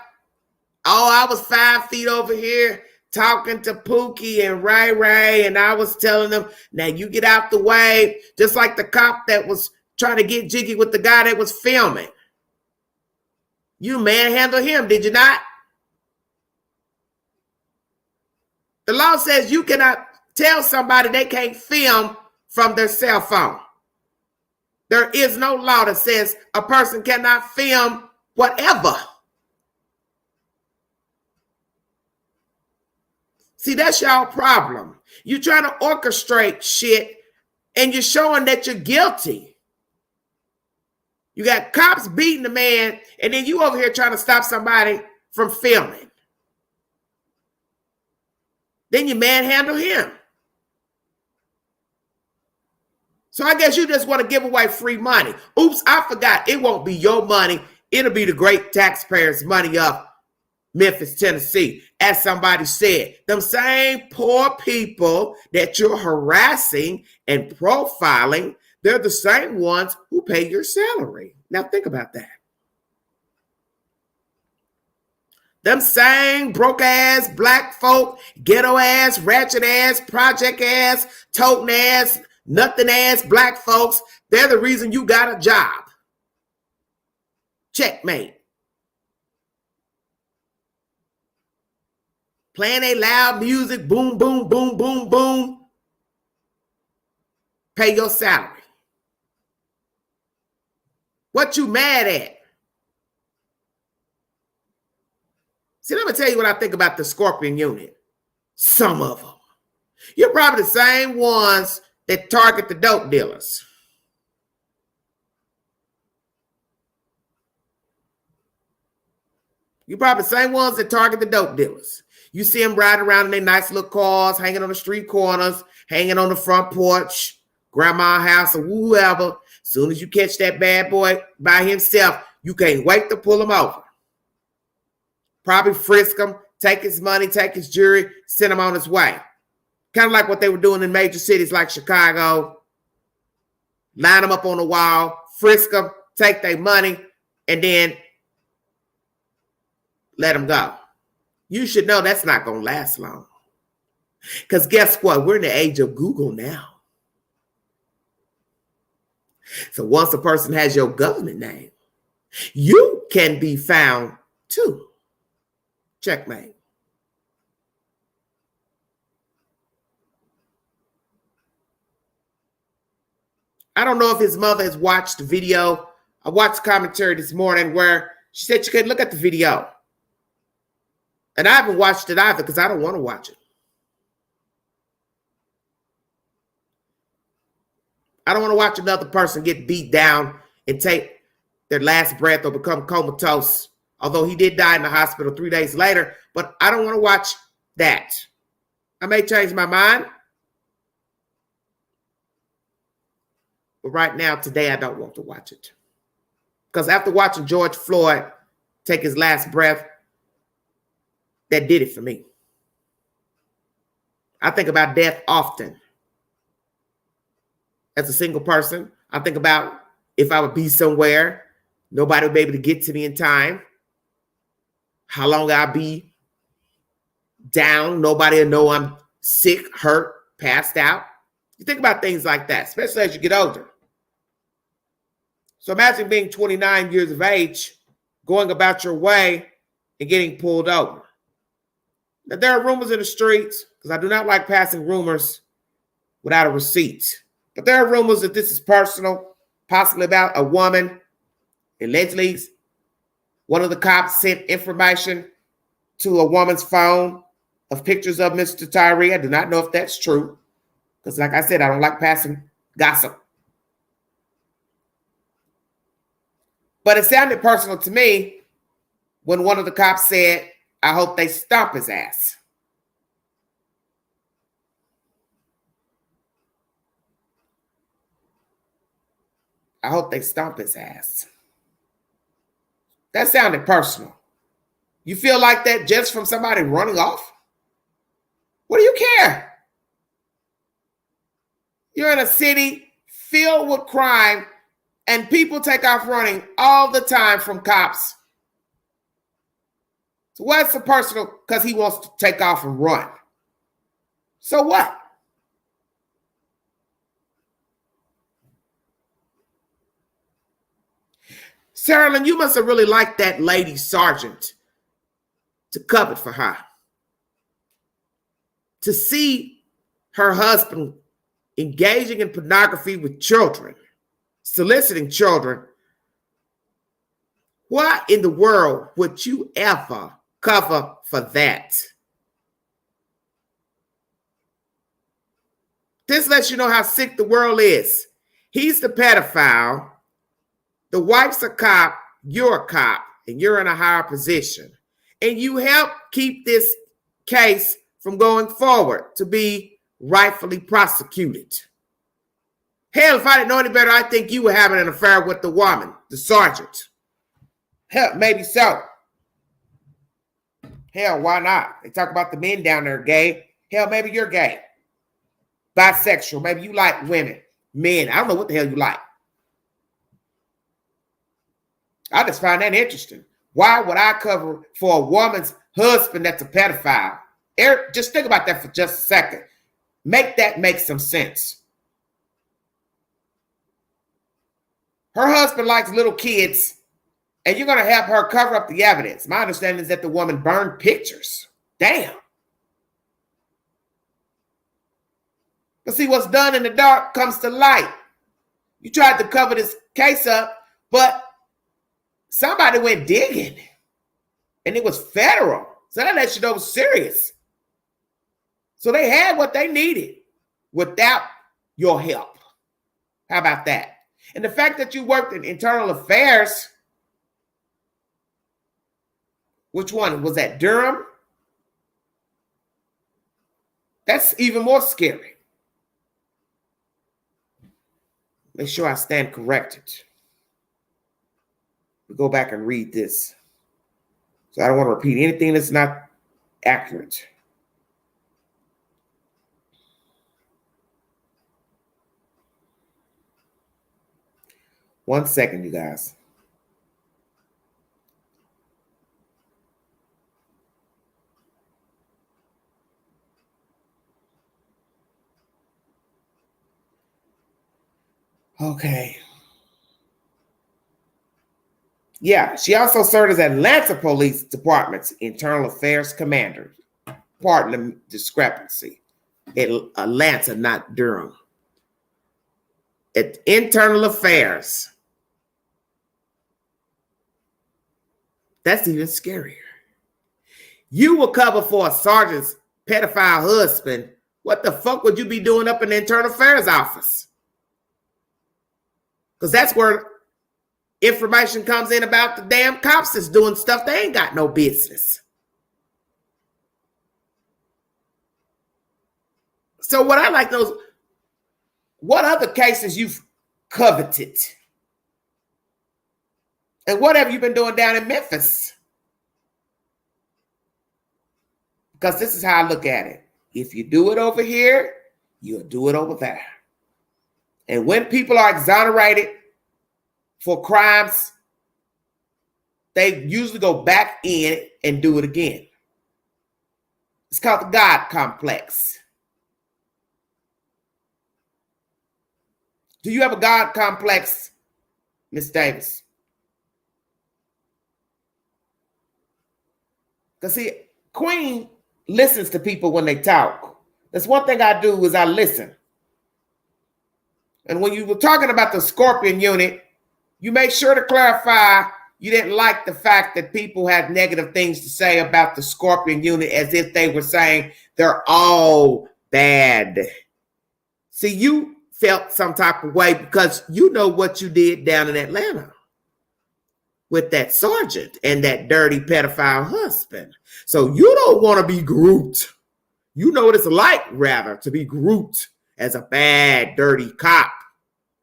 oh, I was 5 feet over here talking to Pookie and Ray Ray, and I was telling them, now you get out the way, just like the cop that was trying to get jiggy with the guy that was filming. You manhandled him, did you not? The law says you cannot tell somebody they can't film from their cell phone. There is no law that says a person cannot film whatever. See, that's y'all problem. You're trying to orchestrate shit and you're showing that you're guilty. You got cops beating the man and then you over here trying to stop somebody from filming. Then you manhandle him. So I guess you just want to give away free money. Oops, I forgot. It won't be your money. It'll be the great taxpayers' money of Memphis, Tennessee. As somebody said, them same poor people that you're harassing and profiling, they're the same ones who pay your salary. Now think about that. Them same broke ass black folk, ghetto ass, ratchet ass, project ass, toting ass, nothing ass black folks, they're the reason you got a job. Checkmate. playing a loud music, boom, boom, boom, boom, boom. Pay your salary. What you mad at? See, let me tell you what I think about the Scorpion unit. Some of them. You're probably the same ones that target the dope dealers. You're probably the same ones that target the dope dealers. You see them riding around in their nice little cars, hanging on the street corners, hanging on the front porch, grandma's house, or whoever. As soon as you catch that bad boy by himself, you can't wait to pull him over. Probably frisk him, take his money, take his jewelry, send him on his way. Kind of like what they were doing in major cities like Chicago. Line them up on the wall, frisk them, take their money, and then let them go. You should know that's not going to last long. Because guess what? We're in the age of Google now. So once a person has your government name, you can be found too. Checkmate. I don't know if his mother has watched the video. I watched commentary this morning where she said she couldn't look at the video. And I haven't watched it either because I don't want to watch it. I don't want to watch another person get beat down and take their last breath or become comatose. Although he did die in the hospital 3 days later, but I don't want to watch that. I may change my mind. But right now, today, I don't want to watch it. Because after watching George Floyd take his last breath, that did it for me. I think about death often. As a single person, I think about if I would be somewhere, nobody would be able to get to me in time. How long I'll be down. Nobody will know I'm sick, hurt, passed out. You think about things like that, especially as you get older. So imagine being 29 years of age, going about your way and getting pulled over. Now, there are rumors in the streets, because I do not like passing rumors without a receipt. But there are rumors that this is personal, possibly about a woman. Allegedly, one of the cops sent information to a woman's phone of pictures of Mr. Tyree. I do not know if that's true, because like I said, I don't like passing gossip. But it sounded personal to me when one of the cops said, I hope they stomp his ass. I hope they stomp his ass. That sounded personal. You feel like that just from somebody running off? What do you care? You're in a city filled with crime and people take off running all the time from cops. So what's so personal? Because he wants to take off and run. So what? Cerelyn, you must have really liked that lady sergeant to cover for her. To see her husband engaging in pornography with children, soliciting children. Why in the world would you ever cover for that? This lets you know how sick the world is. He's the pedophile. The wife's a cop, you're a cop, and you're in a higher position. And you help keep this case from going forward to be rightfully prosecuted. Hell, if I didn't know any better, I think you were having an affair with the woman, the sergeant. Hell, maybe so. Hell, why not? They talk about the men down there gay. Hell, maybe you're gay. Bisexual. Maybe you like women, men. I don't know what the hell you like. I just find that interesting. Why would I cover for a woman's husband that's a pedophile? Eric, just think about that for just a second. Make that make some sense. Her husband likes little kids, and you're going to have her cover up the evidence. My understanding is that the woman burned pictures. Damn. But see, what's done in the dark comes to light. You tried to cover this case up, but somebody went digging, and it was federal. So that lets you know it was serious. So they had what they needed without your help. How about that? And the fact that you worked in internal affairs, which one? Was that Durham? That's even more scary. Make sure I stand corrected. We'll go back and read this. So I don't want to repeat anything that's not accurate. One second, you guys. Okay. Yeah, she also served as Atlanta Police Department's Internal Affairs Commander. Pardon the discrepancy. Atlanta, not Durham. At Internal Affairs. That's even scarier. You will cover for a sergeant's pedophile husband. What the fuck would you be doing up in the Internal Affairs office? Because that's where information comes in about the damn cops that's doing stuff they ain't got no business. So what I like those, what other cases you've coveted? And what have you been doing down in Memphis? Because this is how I look at it. If you do it over here, you'll do it over there. And when people are exonerated for crimes, they usually go back in and do it again. It's called the God complex. Do you have a God complex, Miss Davis? Because see, Queen listens to people when they talk. That's one thing I do is I listen. And when you were talking about the Scorpion unit, you made sure to clarify you didn't like the fact that people had negative things to say about the Scorpion unit as if they were saying they're all bad. See, you felt some type of way because you know what you did down in Atlanta with that sergeant and that dirty pedophile husband. So you don't want to be grouped. You know what it's like, rather, to be grouped as a bad, dirty cop.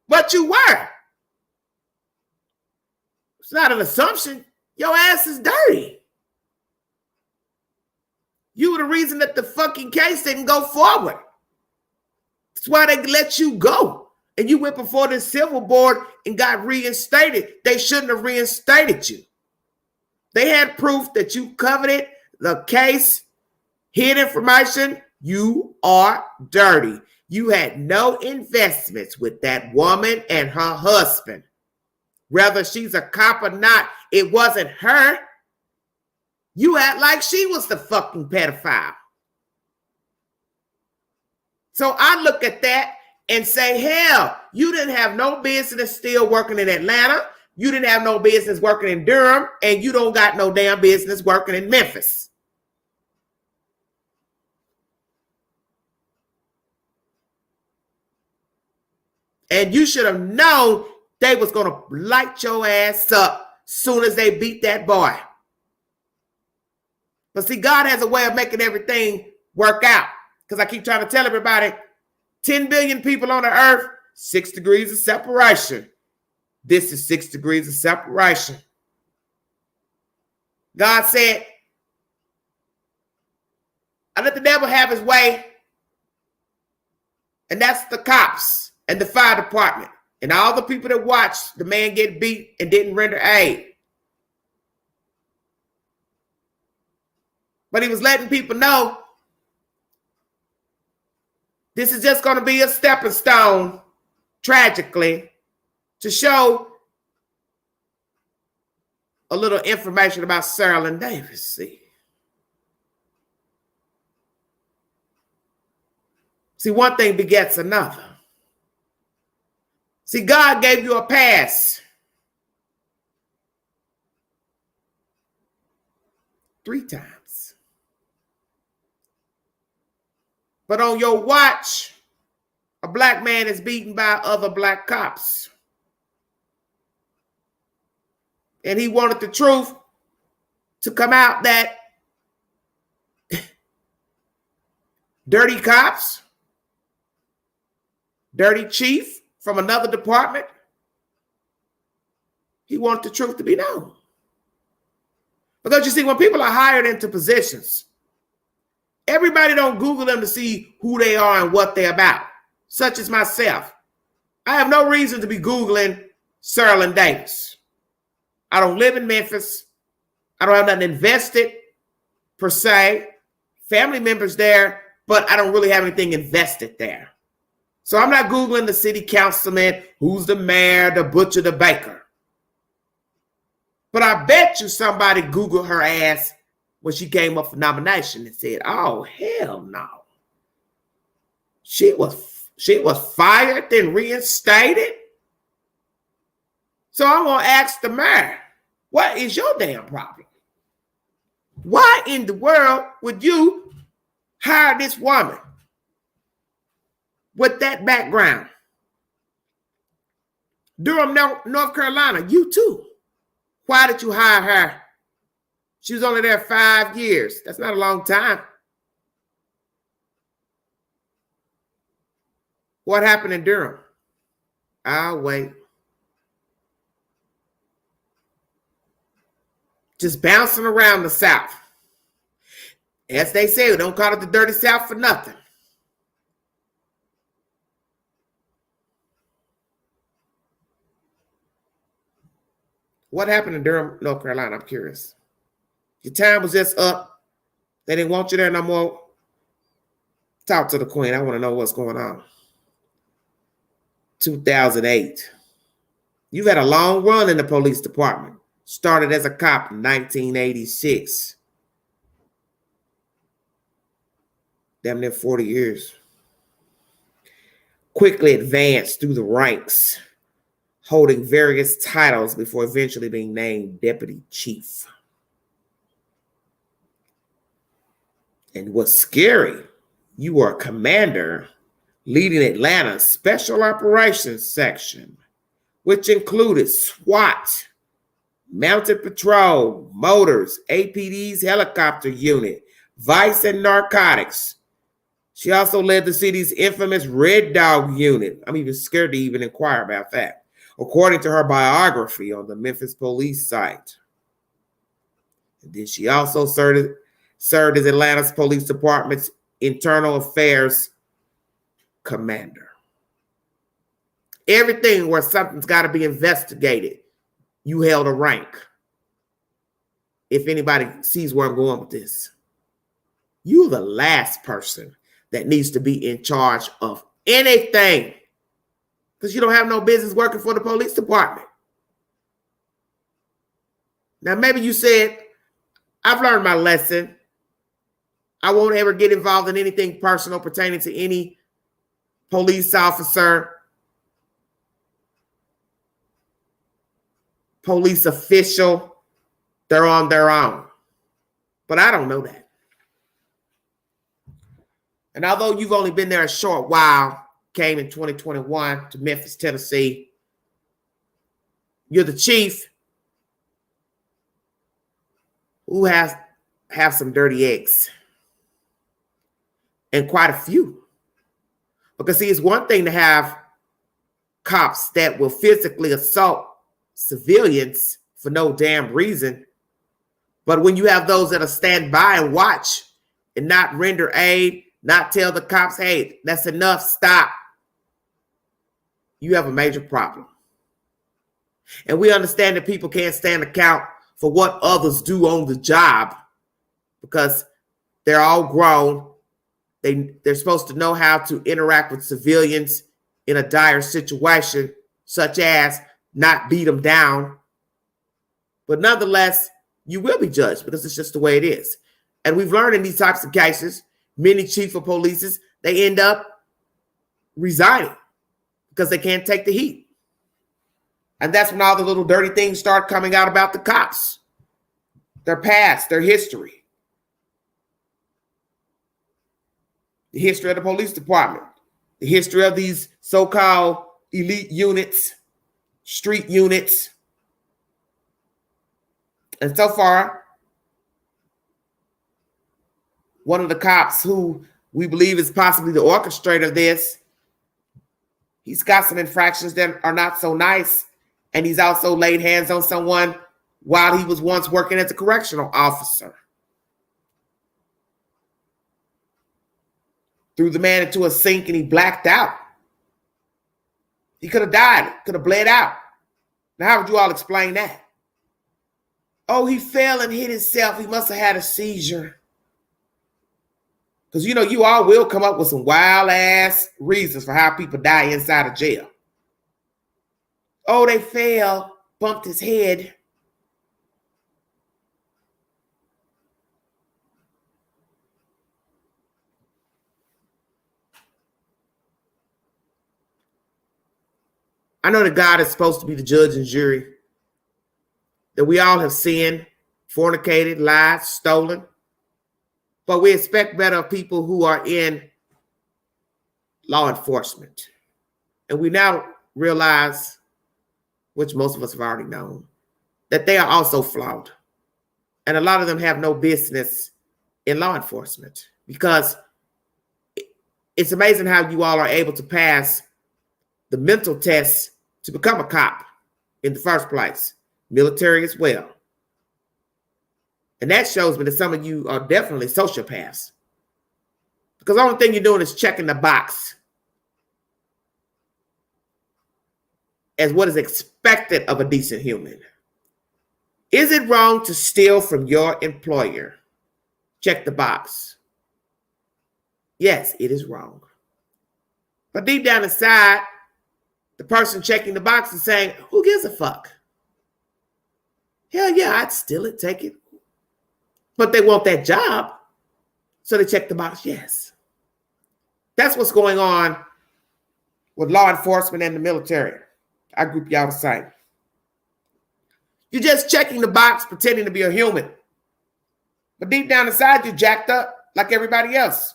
But you were. It's not an assumption. Your ass is dirty. You were the reason that the fucking case didn't go forward. That's why they let you go. And you went before the civil board and got reinstated. They shouldn't have reinstated you. They had proof that you covered the case, hid information. You are dirty. You had no investments with that woman and her husband. Whether she's a cop or not, it wasn't her. You act like she was the fucking pedophile. So I look at that and say, hell, you didn't have no business still working in Atlanta. You didn't have no business working in Durham, and you don't got no damn business working in Memphis. And you should have known they was going to light your ass up soon as they beat that boy. But see, God has a way of making everything work out. Because I keep trying to tell everybody, 10 billion people on the earth, 6 degrees of separation. This is 6 degrees of separation. God said, I let the devil have his way. And that's the cops and the fire department and all the people that watched the man get beat and didn't render aid. But he was letting people know this is just going to be a stepping stone, tragically, to show a little information about Cerelyn Davis. See, See, one thing begets another. See, God gave you a pass 3 times. But on your watch, a black man is beaten by other black cops. And he wanted the truth to come out that dirty cops, dirty chief from another department, he wanted the truth to be known. Because you see, when people are hired into positions, everybody don't Google them to see who they are and what they're about, such as myself. I have no reason to be Googling Cerelyn Davis. I don't live in Memphis. I don't have nothing invested per se. Family members there, but I don't really have anything invested there. So I'm not Googling the city councilman, who's the mayor, the butcher, the baker. But I bet you somebody Googled her ass when she came up for nomination and said, oh, hell no. She was fired, then reinstated. So I'm going to ask the mayor, what is your damn problem? Why in the world would you hire this woman with that background? Durham, North Carolina, you too. Why did you hire her? She was only there 5 years. That's not a long time. What happened in Durham? I'll wait. Just bouncing around the South. As they say, we don't call it the dirty South for nothing. What happened in Durham, North Carolina? I'm curious. Your time was just up. They didn't want you there no more. Talk to the queen. I want to know what's going on. 2008. You've had a long run in the police department. Started as a cop in 1986. Damn near 40 years. Quickly advanced through the ranks, holding various titles before eventually being named deputy chief. And what's scary, you were a commander leading Atlanta's Special Operations Section, which included SWAT, Mounted Patrol, Motors, APD's helicopter unit, Vice and Narcotics. She also led the city's infamous Red Dog unit. I'm even scared to even inquire about that, according to her biography on the Memphis police site. And then she also served as Atlanta's police department's internal affairs commander. Everything where something's got to be investigated, you held a rank. If anybody sees where I'm going with this, you're the last person that needs to be in charge of anything, because you don't have no business working for the police department. Now, maybe you said, I've learned my lesson. I won't ever get involved in anything personal pertaining to any police officer, police official. They're on their own. But I don't know that. And although you've only been there a short while, came in 2021 to Memphis, Tennessee, you're the chief who have some dirty eggs. And quite a few. Because see, it's one thing to have cops that will physically assault civilians for no damn reason. But when you have those that'll stand by and watch and not render aid, not tell the cops, hey, that's enough, stop, you have a major problem. And we understand that people can't stand account for what others do on the job because they're all grown. They're supposed to know how to interact with civilians in a dire situation, such as not beat them down. But nonetheless, you will be judged because it's just the way it is. And we've learned in these types of cases, many chief of police, they end up resigning because they can't take the heat. And that's when all the little dirty things start coming out about the cops, their past, their history, the history of the police department, the history of these so-called elite units, street units. And so far, one of the cops who we believe is possibly the orchestrator of this, he's got some infractions that are not so nice. And he's also laid hands on someone while he was once working as a correctional officer. Threw the man into a sink and he blacked out. He could have died, could have bled out. Now, how would you all explain that? Oh, he fell and hit himself. He must have had a seizure. Because, you all will come up with some wild-ass reasons for how people die inside of jail. Oh, they fell, bumped his head. I know that God is supposed to be the judge and jury, that we all have sinned, fornicated, lied, stolen, but we expect better of people who are in law enforcement. And we now realize, which most of us have already known, that they are also flawed. And a lot of them have no business in law enforcement, because it's amazing how you all are able to pass the mental test to become a cop in the first place, military as well. And that shows me that some of you are definitely sociopaths, because the only thing you're doing is checking the box as what is expected of a decent human. Is it wrong to steal from your employer? Check the box. Yes, it is wrong. But deep down inside, the person checking the box is saying, who gives a fuck? Hell yeah, I'd steal it, take it. But they want that job, so they check the box, yes. That's what's going on with law enforcement and the military. I group y'all the same. You're just checking the box, pretending to be a human. But deep down inside, you're jacked up like everybody else.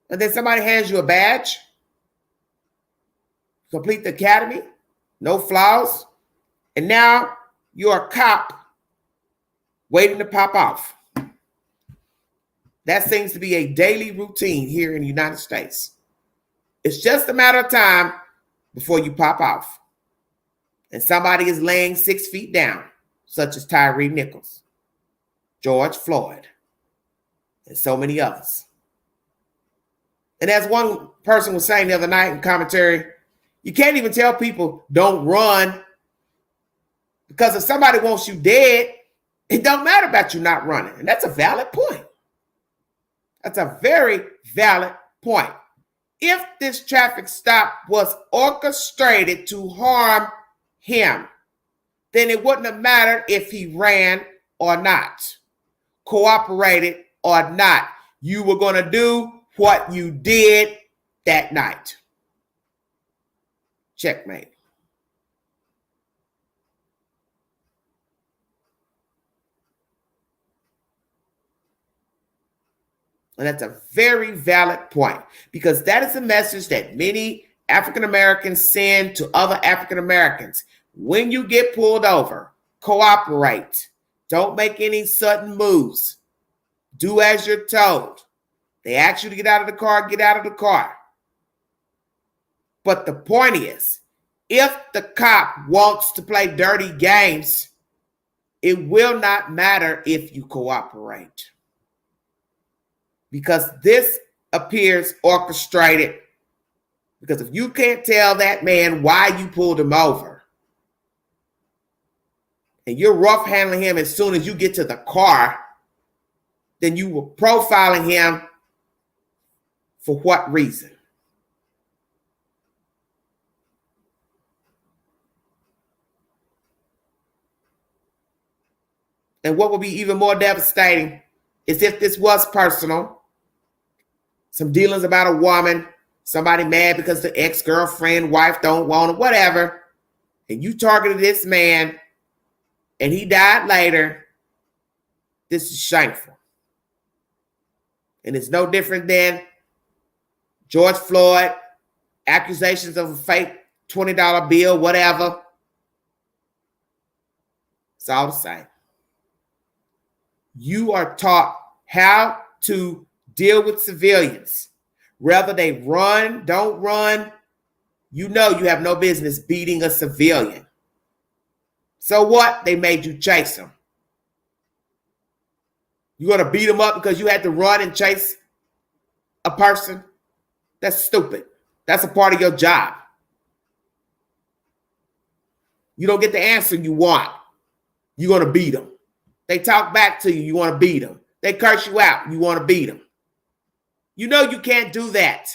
And then somebody hands you a badge. Complete the academy, no flaws. And now you're a cop waiting to pop off. That seems to be a daily routine here in the United States. It's just a matter of time before you pop off. And somebody is laying 6 feet down, such as Tyree Nichols, George Floyd, and so many others. And as one person was saying the other night in commentary, you can't even tell people don't run, because if somebody wants you dead, it don't matter about you not running. And that's a valid point. That's a very valid point. If this traffic stop was orchestrated to harm him, then it wouldn't have mattered if he ran or not, cooperated or not. You were going to do what you did that night. Checkmate. And that's a very valid point, because that is a message that many African Americans send to other African Americans. When you get pulled over, cooperate. Don't make any sudden moves. Do as you're told. They ask you to get out of the car, get out of the car. But the point is, if the cop wants to play dirty games, it will not matter if you cooperate. Because this appears orchestrated. Because if you can't tell that man why you pulled him over, and you're rough handling him as soon as you get to the car, then you were profiling him for what reason? And what would be even more devastating is if this was personal, some dealings about a woman, somebody mad because the ex-girlfriend, wife don't want it, whatever, and you targeted this man and he died later, this is shameful. And it's no different than George Floyd, accusations of a fake $20 bill, whatever. It's all the same. You are taught how to deal with civilians. Whether they run, don't run, you know you have no business beating a civilian. So what? They made you chase them. You're going to beat them up because you had to run and chase a person? That's stupid. That's a part of your job. You don't get the answer you want. You're going to beat them. They talk back to you, you want to beat them. They curse you out, you want to beat them. You know you can't do that.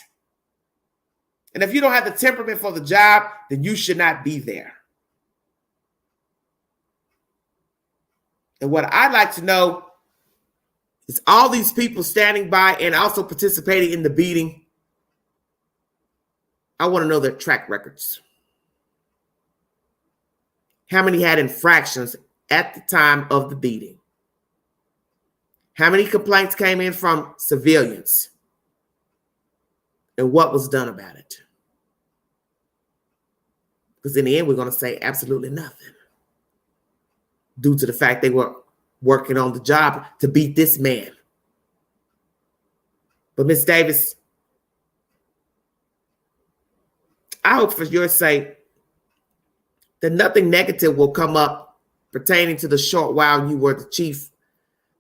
And if you don't have the temperament for the job, then you should not be there. And what I'd like to know is all these people standing by and also participating in the beating, I want to know their track records. How many had infractions at the time of the beating? How many complaints came in from civilians? And what was done about it? Because in the end, we're going to say absolutely nothing, due to the fact they were working on the job to beat this man. But Ms. Davis, I hope for your sake that nothing negative will come up pertaining to the short while you were the chief.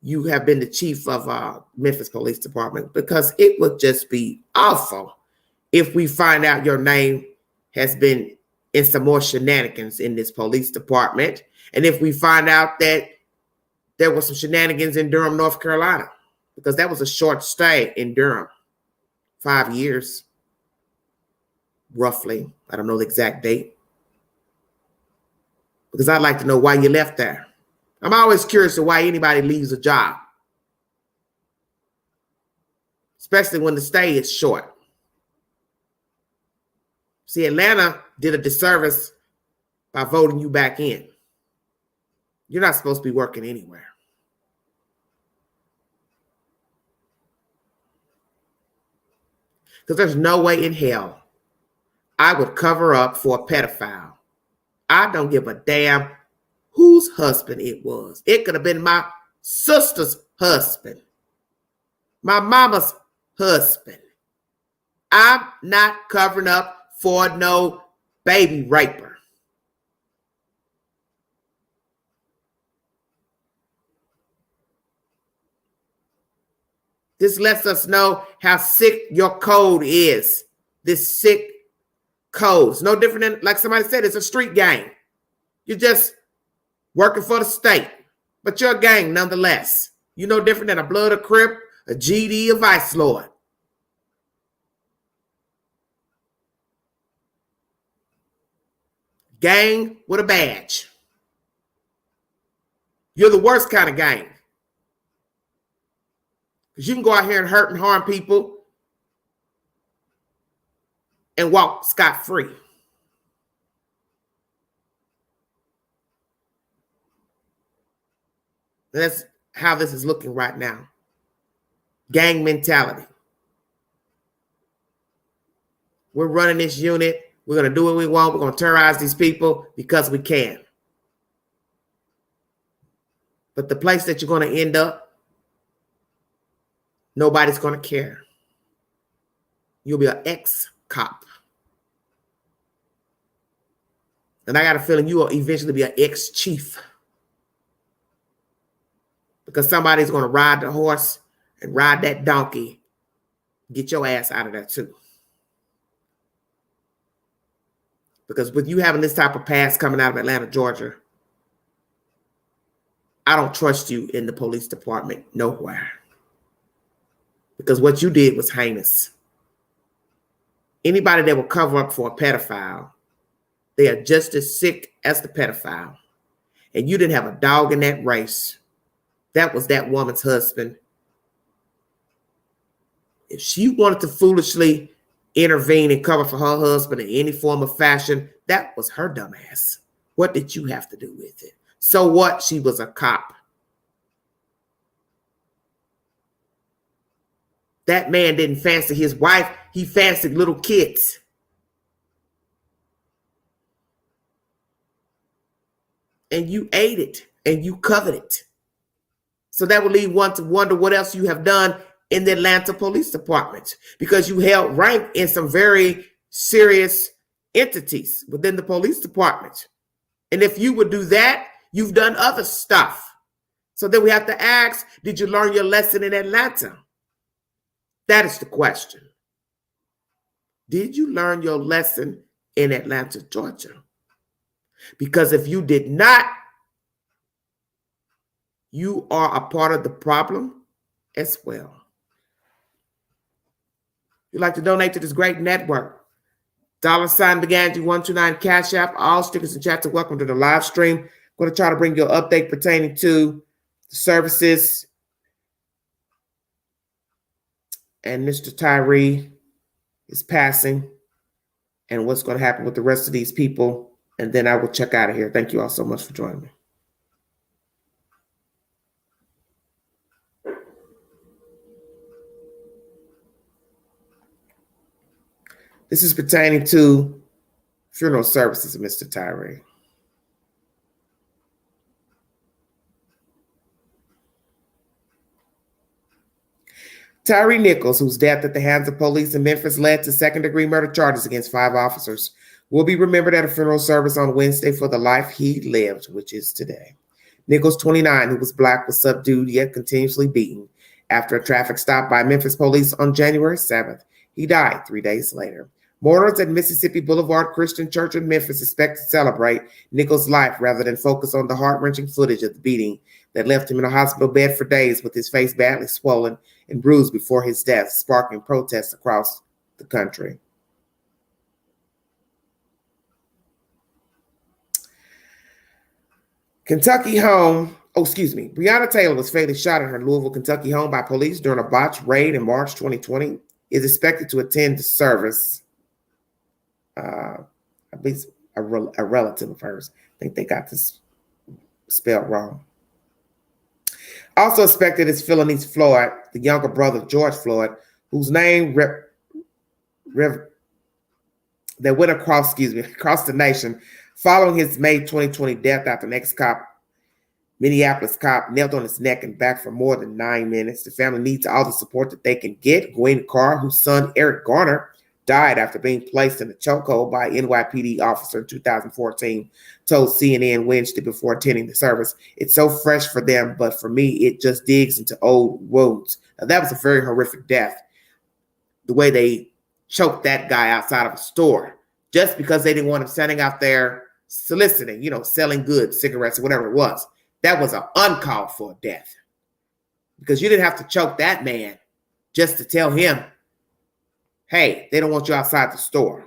You have been the chief of Memphis Police Department, because it would just be awful if we find out your name has been in some more shenanigans in this police department. And if we find out that there were some shenanigans in Durham, North Carolina, because that was a short stay in Durham, 5 years, roughly. I don't know the exact date, because I'd like to know why you left there. I'm always curious of why anybody leaves a job, especially when the stay is short. See, Atlanta did a disservice by voting you back in. You're not supposed to be working anywhere. Because there's no way in hell I would cover up for a pedophile. I don't give a damn whose husband it was. It could have been my sister's husband, my mama's husband. I'm not covering up for no baby raper. This lets us know how sick your code is. This sick code. It's no different than, like somebody said, it's a street gang. You're just working for the state, but you're a gang nonetheless. You're no different than a Blood, a Crip, a GD, a Vice Lord. Gang with a badge. You're the worst kind of gang. Because you can go out here and hurt and harm people and walk scot-free. That's how this is looking right now. Gang mentality. We're running this unit. We're going to do what we want. We're going to terrorize these people because we can. But the place that you're going to end up, nobody's going to care. You'll be an ex-cop. And I got a feeling you will eventually be an ex-chief. Because somebody's going to ride the horse and ride that donkey. Get your ass out of there too. Because with you having this type of past coming out of Atlanta, Georgia, I don't trust you in the police department nowhere. Because what you did was heinous. Anybody that will cover up for a pedophile, they are just as sick as the pedophile. And you didn't have a dog in that race. That was that woman's husband. If she wanted to foolishly intervene and cover for her husband in any form of fashion. That was her dumbass. What did you have to do with it? So what? She was a cop. That man didn't fancy his wife. He fancied little kids. And you ate it and you covered it. So that would lead one to wonder what else you have done in the Atlanta Police Department, because you held rank in some very serious entities within the police department. And if you would do that, you've done other stuff. So then we have to ask, did you learn your lesson in Atlanta? That is the question. Did you learn your lesson in Atlanta, Georgia? Because if you did not, you are a part of the problem as well. If you'd like to donate to this great network, $Beganji129 Cash App. All stickers and chats are welcome to the live stream. I'm going to try to bring you an update pertaining to the services and Mr. Tyree is passing and what's going to happen with the rest of these people. And then I will check out of here. Thank you all so much for joining me. This is pertaining to funeral services of Mr. Tyree. Tyree Nichols, whose death at the hands of police in Memphis led to second-degree murder charges against 5 officers, will be remembered at a funeral service on Wednesday for the life he lived, which is today. Nichols, 29, who was Black, was subdued yet continuously beaten after a traffic stop by Memphis police on January 7th. He died 3 days later. Mourners at Mississippi Boulevard Christian Church in Memphis expect to celebrate Nichols' life rather than focus on the heart-wrenching footage of the beating that left him in a hospital bed for days with his face badly swollen and bruised before his death, sparking protests across the country. Breonna Taylor was fatally shot in her Louisville, Kentucky home by police during a botched raid in March 2020, is expected to attend the service. At least a relative of hers. I think they got this spelled wrong. Also expected is Philanese Floyd, the younger brother of George Floyd, whose name that went across the nation following his May 2020 death after an Minneapolis cop knelt on his neck and back for more than 9 minutes. The family needs all the support that they can get. Gwen Carr, whose son Eric Garner died after being placed in a chokehold by an NYPD officer in 2014, told CNN Wednesday before attending the service. It's so fresh for them, but for me, it just digs into old wounds. Now, that was a very horrific death. The way they choked that guy outside of a store just because they didn't want him standing out there soliciting, selling goods, cigarettes, or whatever it was. That was an uncalled for death because you didn't have to choke that man just to tell him, hey, they don't want you outside the store.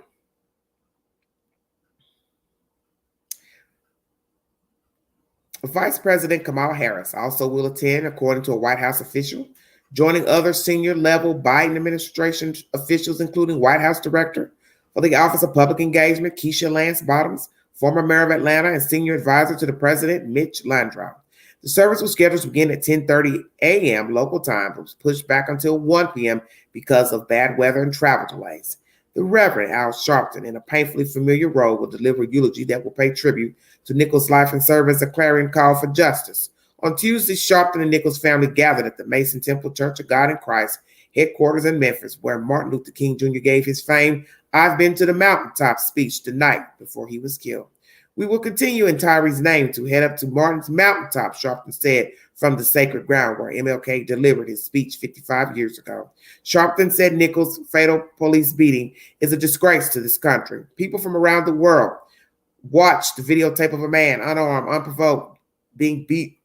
Vice President Kamala Harris also will attend, according to a White House official, joining other senior-level Biden administration officials, including White House Director for the Office of Public Engagement, Keisha Lance Bottoms, former mayor of Atlanta and senior advisor to the president, Mitch Landrieu. The service was scheduled to begin at 10:30 a.m. local time, but was pushed back until 1 p.m. because of bad weather and travel delays. The Reverend Al Sharpton, in a painfully familiar role, will deliver a eulogy that will pay tribute to Nichols' life and serve as a clarion call for justice. On Tuesday, Sharpton and Nichols' family gathered at the Mason Temple Church of God in Christ headquarters in Memphis, where Martin Luther King Jr. gave his famed "I've Been to the Mountaintop" speech the night before he was killed. We will continue in Tyree's name to head up to Martin's Mountaintop, Sharpton said, from the sacred ground where MLK delivered his speech 55 years ago. Sharpton said Nichols' fatal police beating is a disgrace to this country. People from around the world watched the videotape of a man, unarmed, unprovoked, being beat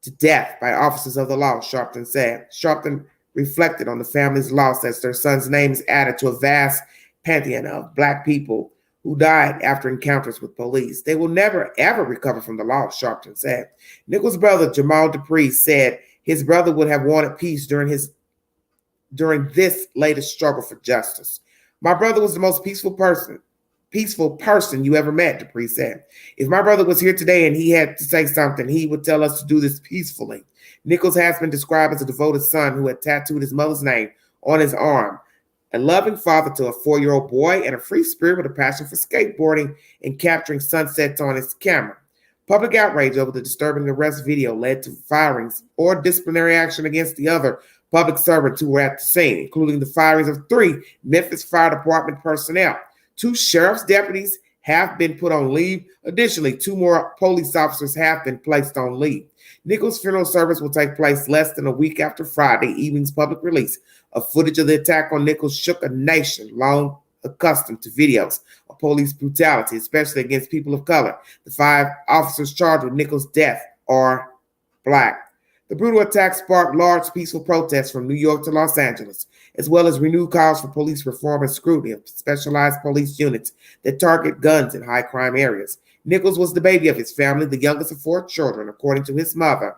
to death by officers of the law, Sharpton said. Sharpton reflected on the family's loss as their son's name is added to a vast pantheon of Black people who died after encounters with police. They will never, ever recover from the loss, Sharpton said. Nichols' brother, Jamal Dupree, said his brother would have wanted peace during this latest struggle for justice. My brother was the most peaceful person you ever met, Dupree said. If my brother was here today and he had to say something, he would tell us to do this peacefully. Nichols has been described as a devoted son who had tattooed his mother's name on his arm, a loving father to a 4-year-old boy, and a free spirit with a passion for skateboarding and capturing sunsets on his camera. Public outrage over the disturbing arrest video led to firings or disciplinary action against the other public servants who were at the scene, including the firings of 3 Memphis Fire Department personnel. 2 sheriff's deputies have been put on leave. Additionally, 2 more police officers have been placed on leave. Nichols' funeral service will take place less than a week after Friday evening's public release of footage of the attack on Nichols shook a nation long accustomed to videos of police brutality, especially against people of color. The 5 officers charged with Nichols' death are Black. The brutal attack sparked large peaceful protests from New York to Los Angeles, as well as renewed calls for police reform and scrutiny of specialized police units that target guns in high-crime areas. Nichols was the baby of his family, the youngest of 4 children, according to his mother,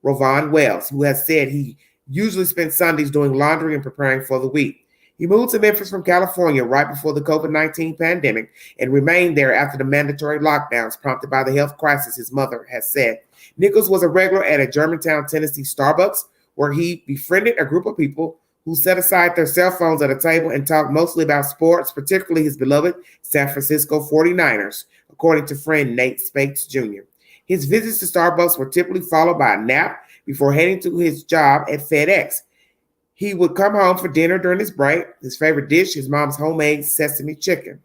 Rovon Wells, who has said he usually spent Sundays doing laundry and preparing for the week. He moved to Memphis from California right before the COVID-19 pandemic and remained there after the mandatory lockdowns prompted by the health crisis, his mother has said. Nichols was a regular at a Germantown, Tennessee Starbucks, where he befriended a group of people who set aside their cell phones at a table and talked mostly about sports, particularly his beloved San Francisco 49ers, according to friend Nate Spates Jr. His visits to Starbucks were typically followed by a nap before heading to his job at FedEx. He would come home for dinner during his break. His favorite dish, his mom's homemade sesame chicken.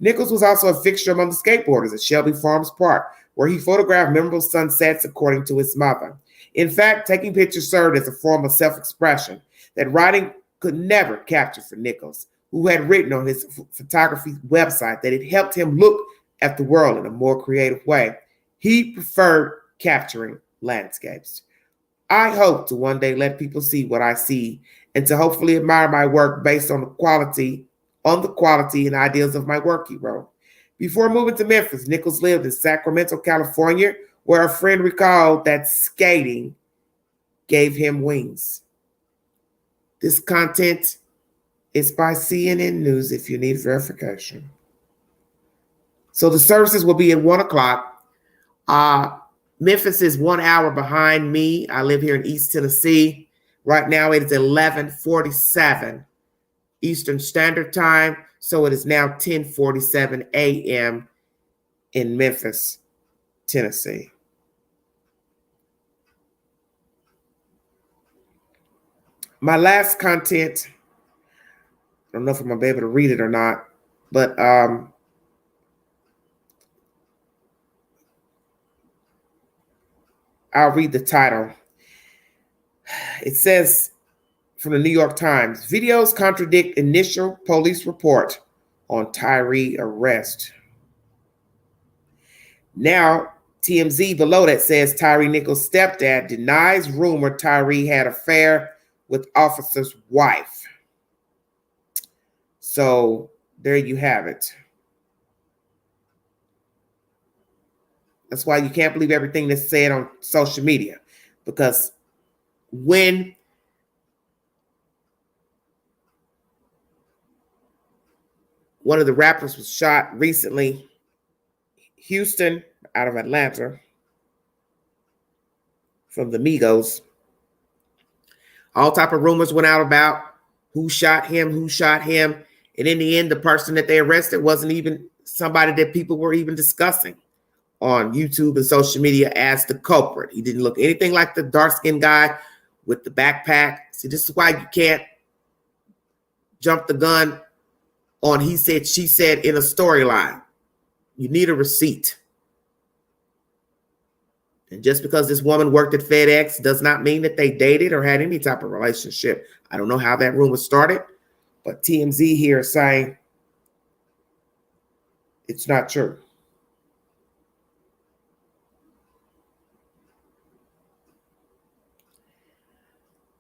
Nichols was also a fixture among the skateboarders at Shelby Farms Park, where he photographed memorable sunsets, according to his mother. In fact, taking pictures served as a form of self-expression that writing could never capture for Nichols, who had written on his photography website that it helped him look at the world in a more creative way. He preferred capturing landscapes. I hope to one day let people see what I see and to hopefully admire my work based on the quality and ideals of my work, he wrote. Before moving to Memphis, Nichols lived in Sacramento, California, where a friend recalled that skating gave him wings. This content is by CNN News if you need verification. So the services will be at 1 o'clock. Memphis is 1 hour behind me. I live here in East Tennessee. Right now it is 11:47 Eastern Standard Time. So it is now 10:47 a.m. in Memphis, Tennessee. My last content, I don't know if I'm going to be able to read it or not, but I'll read the title. It says from the New York Times, videos contradict initial police report on Tyree arrest. Now, TMZ below that says Tyree Nichols' stepdad denies rumor Tyree had an affair with officer's wife. So there you have it. That's why you can't believe everything that's said on social media, because when one of the rappers was shot recently, Houston, out of Atlanta, from the Migos, all type of rumors went out about who shot him. And in the end, the person that they arrested wasn't even somebody that people were even discussing on YouTube and social media as the culprit. He didn't look anything like the dark-skinned guy with the backpack. See, this is why you can't jump the gun on he said, she said in a storyline. You need a receipt. And just because this woman worked at FedEx does not mean that they dated or had any type of relationship. I don't know how that rumor started, but TMZ here is saying it's not true.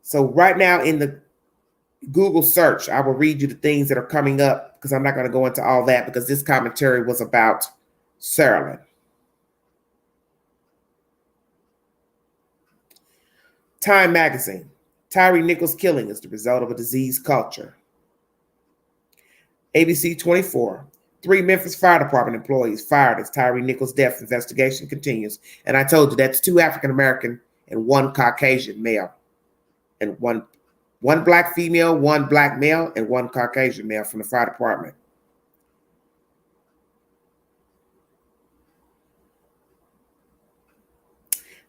So right now in the Google search, I will read you the things that are coming up because I'm not going to go into all that because this commentary was about Cerelyn. Time magazine. Tyree Nichols' killing is the result of a diseased culture. ABC 24. 3 Memphis Fire Department employees fired as Tyree Nichols' death investigation continues. And I told you that's 2 African American and 1 Caucasian male, and one black female, 1 black male, and 1 Caucasian male from the fire department.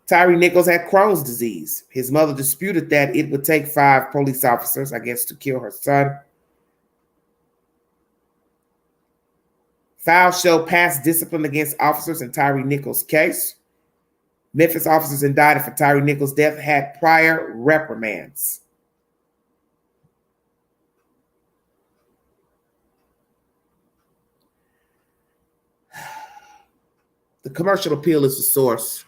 Tyree Nichols had Crohn's disease. His mother disputed that it would take 5 police officers, I guess, to kill her son. Files show past discipline against officers in Tyree Nichols' case. Memphis officers indicted for Tyree Nichols' death had prior reprimands. The commercial appeal is the source.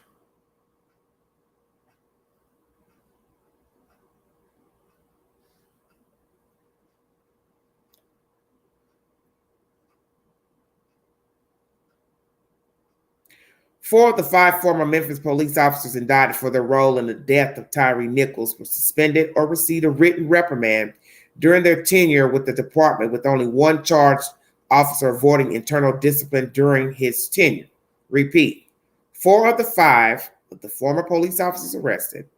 Four of the 5 former Memphis police officers indicted for their role in the death of Tyree Nichols were suspended or received a written reprimand during their tenure with the department, with only 1 charged officer avoiding internal discipline during his tenure. Repeat, 4 of the 5 of the former police officers arrested,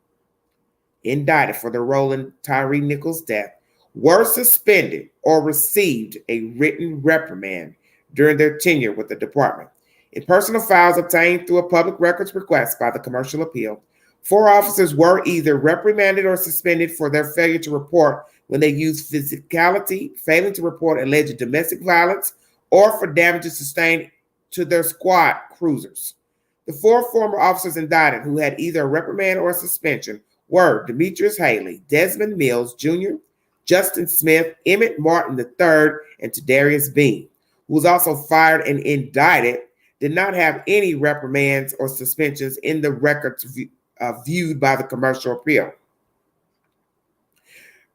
indicted for their role in Tyree Nichols' death, were suspended or received a written reprimand during their tenure with the department. In personal files obtained through a public records request by the commercial appeal, 4 officers were either reprimanded or suspended for their failure to report when they used physicality, failing to report alleged domestic violence, or for damages sustained to their squad cruisers. The 4 former officers indicted who had either a reprimand or a suspension were Demetrius Haley, Desmond Mills Jr., Justin Smith, Emmett Martin III, and Tadarius Bean, who was also fired and indicted, did not have any reprimands or suspensions in the records viewed by the commercial appeal.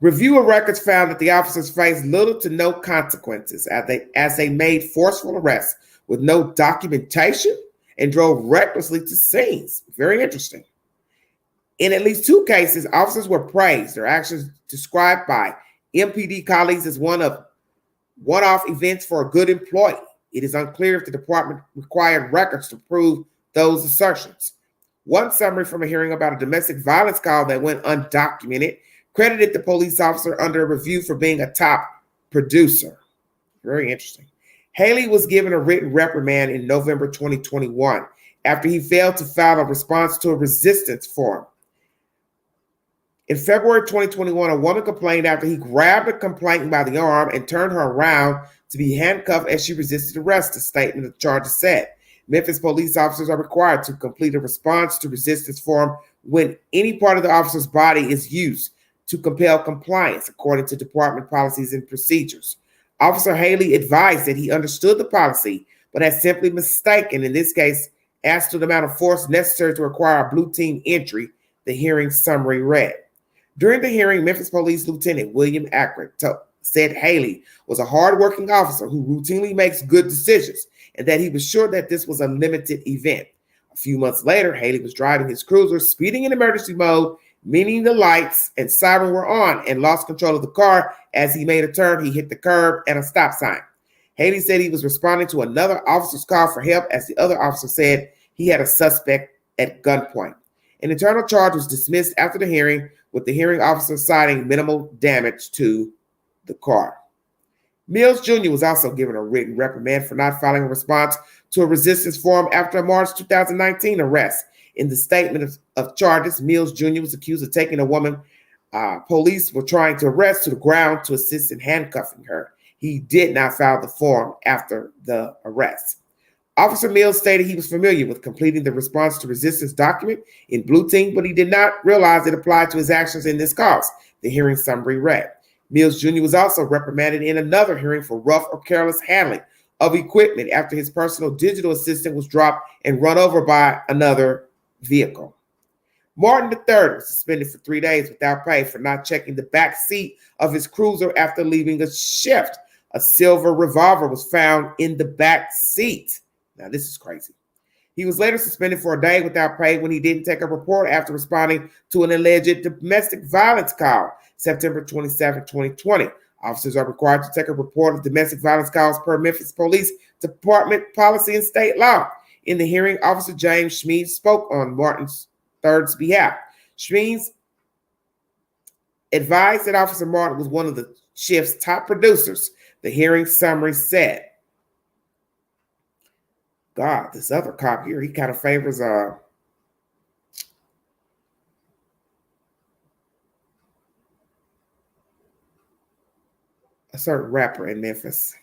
Review of records found that the officers faced little to no consequences as they made forceful arrests with no documentation and drove recklessly to scenes. Very interesting. In at least 2 cases, officers were praised, their actions described by MPD colleagues as one-off events for a good employee. It is unclear if the department required records to prove those assertions. One summary from a hearing about a domestic violence call that went undocumented credited the police officer under review for being a top producer. Very interesting. Haley was given a written reprimand in November 2021 after he failed to file a response to a resistance form. In February 2021, a woman complained after he grabbed a complainant by the arm and turned her around to be handcuffed as she resisted arrest, a statement of the charges said. Memphis police officers are required to complete a response to resistance form when any part of the officer's body is used to compel compliance, according to department policies and procedures. Officer Haley advised that he understood the policy, but had simply mistaken, in this case, as to the amount of force necessary to require a blue team entry, the hearing summary read. During the hearing, Memphis Police Lieutenant William Ackert said Haley was a hardworking officer who routinely makes good decisions and that he was sure that this was a limited event. A few months later, Haley was driving his cruiser, speeding in emergency mode, meaning the lights and siren were on, and lost control of the car. As he made a turn, he hit the curb and a stop sign. Haley said he was responding to another officer's call for help, as the other officer said he had a suspect at gunpoint. An internal charge was dismissed after the hearing, with the hearing officer citing minimal damage to the car. Mills Jr. was also given a written reprimand for not filing a response to a resistance form after a March 2019 arrest. In the statement of charges, Mills Jr. was accused of taking a woman police were trying to arrest to the ground to assist in handcuffing her. He did not file the form after the arrest. Officer Mills stated he was familiar with completing the response to resistance document in blue team, but he did not realize it applied to his actions in this cause, the hearing summary read. Mills Jr. was also reprimanded in another hearing for rough or careless handling of equipment after his personal digital assistant was dropped and run over by another vehicle. Martin III was suspended for 3 days without pay for not checking the back seat of his cruiser after leaving a shift. A silver revolver was found in the back seat. Now, this is crazy. He was later suspended for a day without pay when he didn't take a report after responding to an alleged domestic violence call, September 27, 2020. Officers are required to take a report of domestic violence calls per Memphis Police Department policy and state law. In the hearing, Officer James Schmeed spoke on Martin III's behalf. Schmeed advised that Officer Martin was one of the shift's top producers. The hearing summary said, God, this other cop here, he kind of favors a certain rapper in Memphis.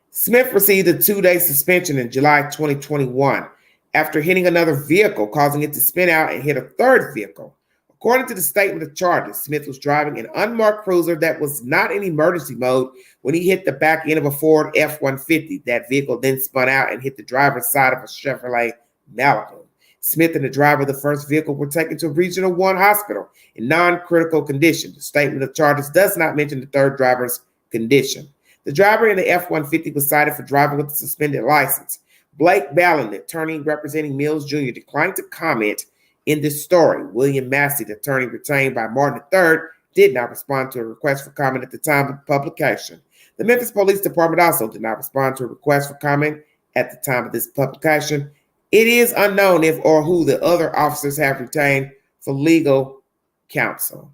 Smith received a 2-day suspension in July 2021 after hitting another vehicle, causing it to spin out and hit a third vehicle. According to the statement of charges, Smith was driving an unmarked cruiser that was not in emergency mode when he hit the back end of a Ford F-150. That vehicle then spun out and hit the driver's side of a Chevrolet Malibu. Smith and the driver of the first vehicle were taken to Regional 1 Hospital in non-critical condition. The statement of charges does not mention the third driver's condition. The driver in the F-150 was cited for driving with a suspended license. Blake Ballin, the attorney representing Mills Jr., declined to comment in this story. William Massey, the attorney retained by Martin III, did not respond to a request for comment at the time of publication. The Memphis Police Department also did not respond to a request for comment at the time of this publication. It is unknown if or who the other officers have retained for legal counsel.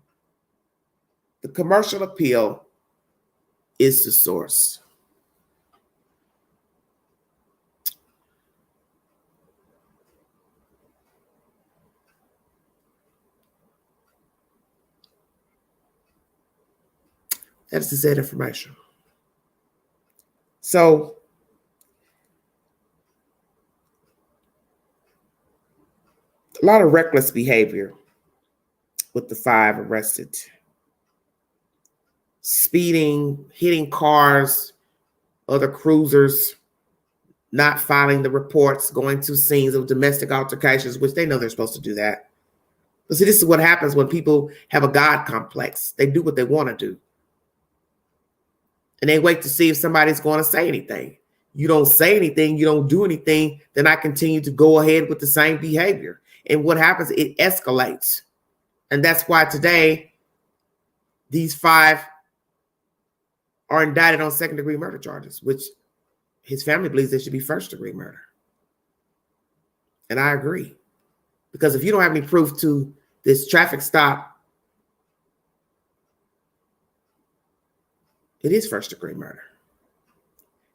The commercial appeal is the source. That's the said information. So, a lot of reckless behavior with the 5 arrested. Speeding, hitting cars, other cruisers, not filing the reports, going to scenes of domestic altercations, which they know they're supposed to do that. But see, this is what happens when people have a God complex. They do what they want to do. And they wait to see if somebody's going to say anything. You don't say anything, you don't do anything, then I continue to go ahead with the same behavior. And what happens, it escalates. And that's why today, these 5 are indicted on second-degree murder charges, which his family believes they should be first-degree murder. And I agree. Because if you don't have any proof to this traffic stop, it is first-degree murder.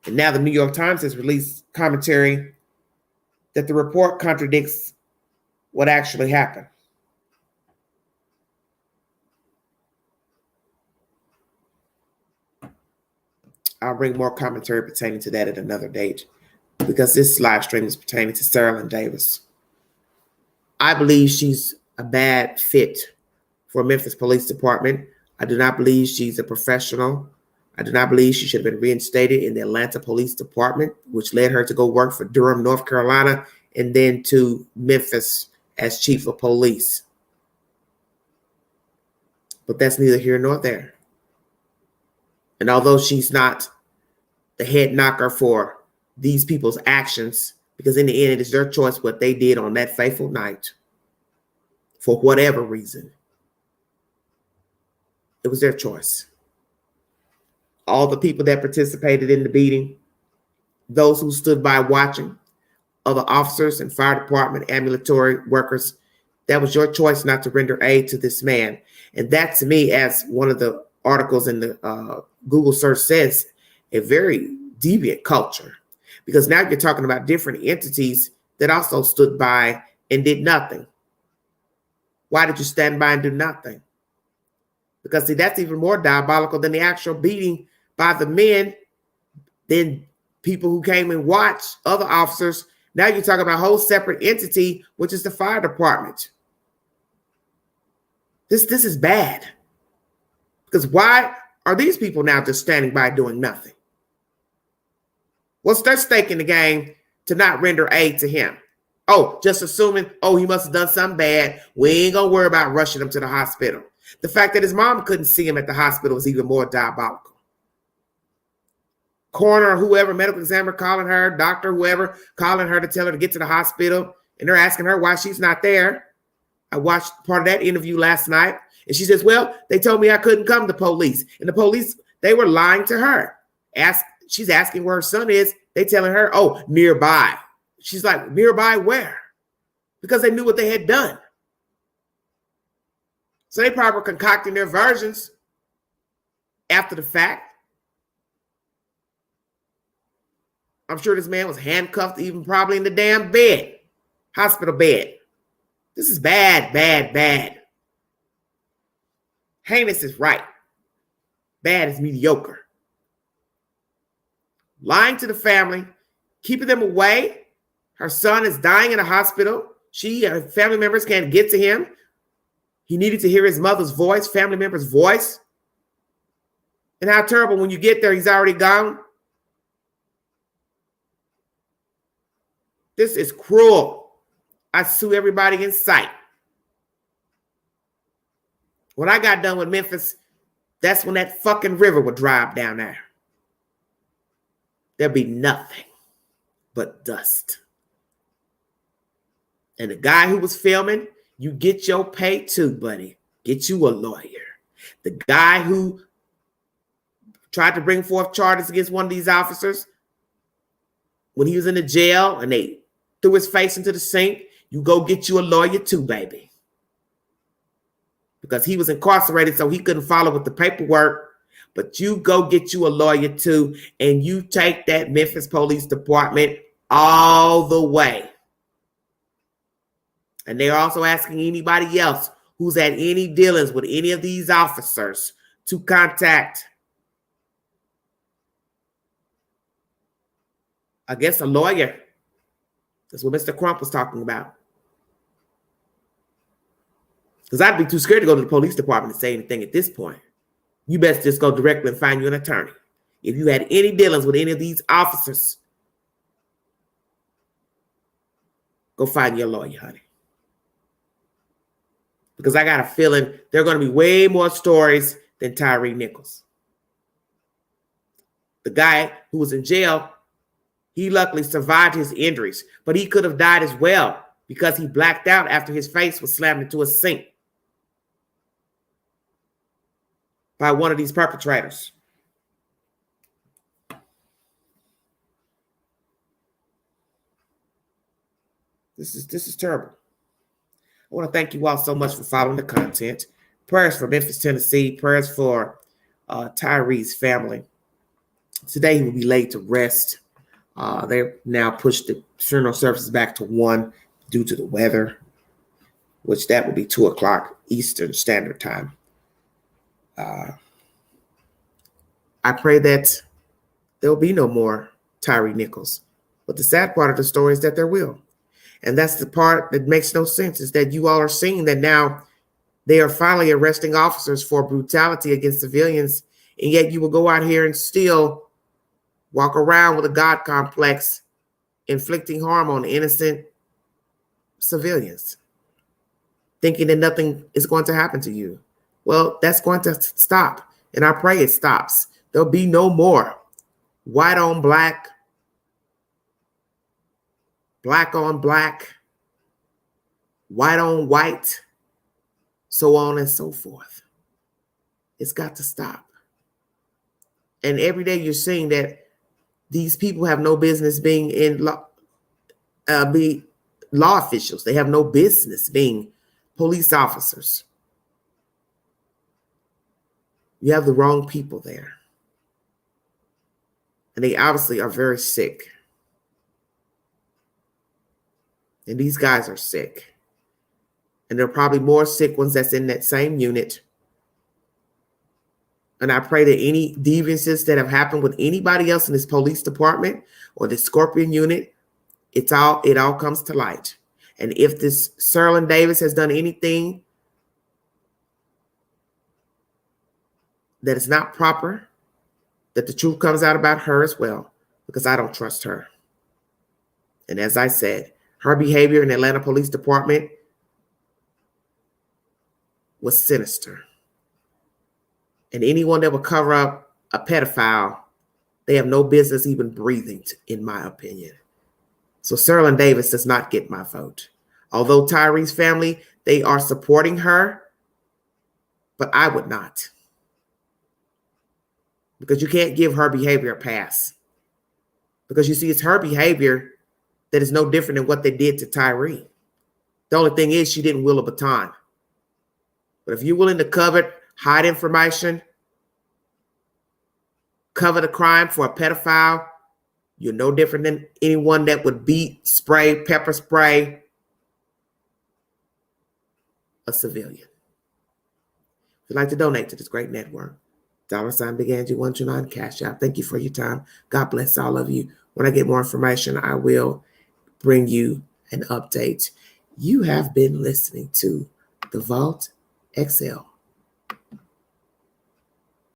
And now the New York Times has released commentary that the report contradicts what actually happened. I'll bring more commentary pertaining to that at another date because this live stream is pertaining to Cerelyn Davis. I believe she's a bad fit for Memphis Police Department. I do not believe she's a professional. I do not believe she should have been reinstated in the Atlanta Police Department, which led her to go work for Durham, North Carolina, and then to Memphis as chief of police. But that's neither here nor there. And although she's not the head knocker for these people's actions, because in the end, it is their choice what they did on that fateful night, for whatever reason. It was their choice. All the people that participated in the beating, those who stood by watching, other officers and fire department ambulatory workers, that was your choice not to render aid to this man. And that, to me, as one of the articles in the Google search says, a very deviant culture. Because now you're talking about different entities that also stood by and did nothing. Why did you stand by and do nothing? Because, see, that's even more diabolical than the actual beating by the men, than people who came and watched, other officers. Now you're talking about a whole separate entity, which is the fire department. This is bad. Because why are these people now just standing by doing nothing? What's their stake in the game to not render aid to him? Oh, just assuming, oh, he must have done something bad. We ain't going to worry about rushing him to the hospital. The fact that his mom couldn't see him at the hospital was even more diabolical. Coroner, whoever, medical examiner calling her, doctor, whoever, calling her to tell her to get to the hospital, and they're asking her why she's not there. I watched part of that interview last night, and she says, well, they told me I couldn't come to police. And the police They were lying to her. She's asking where her son is. They telling her, oh, nearby. She's like, nearby where? Because they knew what they had done. So they probably were concocting their versions after the fact. I'm sure this man was handcuffed, even probably in the damn bed, hospital bed. This is bad, bad, bad. Heinous is right. Bad is mediocre. Lying to the family, keeping them away. Her son is dying in a hospital. Her family members can't get to him. He needed to hear his mother's voice, family member's voice. And how terrible when you get there, he's already gone. This is cruel. I sue everybody in sight. When I got done with Memphis, that's when that fucking river would dry up down there. There'd be nothing but dust. And the guy who was filming, you get your pay too, buddy. Get you a lawyer. The guy who tried to bring forth charges against one of these officers when he was in the jail and they threw his face into the sink, you go get you a lawyer too, baby. Because he was incarcerated, so he couldn't follow with the paperwork. But you go get you a lawyer too, and you take that Memphis Police Department all the way. And they're also asking anybody else who's had any dealings with any of these officers to contact, I guess, a lawyer. That's what Mr. Crump was talking about. Because I'd be too scared to go to the police department and say anything at this point. You best just go directly and find you an attorney. If you had any dealings with any of these officers, go find your lawyer, honey. Because I got a feeling there are going to be way more stories than Tyree Nichols. The guy who was in jail, he luckily survived his injuries, but he could have died as well because he blacked out after his face was slammed into a sink by one of these perpetrators. This is terrible. I want to thank you all so much for following the content. Prayers for Memphis, Tennessee. Prayers for Tyree's family. Today he will be laid to rest. They've now pushed the funeral services back to 1 due to the weather, which that will be 2 o'clock Eastern Standard Time. I pray that there will be no more Tyree Nichols. But the sad part of the story is that there will. And that's the part that makes no sense, is that you all are seeing that now they are finally arresting officers for brutality against civilians, and yet you will go out here and still walk around with a God complex, inflicting harm on innocent civilians, thinking that nothing is going to happen to you. Well, that's going to stop, and I pray it stops. There'll be no more white on black, black on black, white on white, so on and so forth. It's got to stop. And every day you're seeing that these people have no business being in law officials. They have no business being police officers. You have the wrong people there. And they obviously are very sick. And these guys are sick. And there are probably more sick ones that's in that same unit. And I pray that any deviances that have happened with anybody else in this police department or the Scorpion unit, it all comes to light. And if this Cerelyn Davis has done anything that is not proper, that the truth comes out about her as well, because I don't trust her. And as I said, her behavior in the Atlanta Police Department was sinister. And anyone that would cover up a pedophile, they have no business even breathing, in my opinion. So Cerelyn Davis does not get my vote. Although Tyree's family, they are supporting her, but I would not. because you can't give her behavior a pass. Because you see, it's her behavior that is no different than what they did to Tyree. The only thing is she didn't wield a baton. But if you're willing to cover, hide information, cover the crime for a pedophile, you're no different than anyone that would beat, spray, pepper spray a civilian. If you'd like to donate to this great network, $Big Angie 129 Cash App. Thank you for your time. God bless all of you. When I get more information, I will bring you an update. You have been listening to The Vault XL.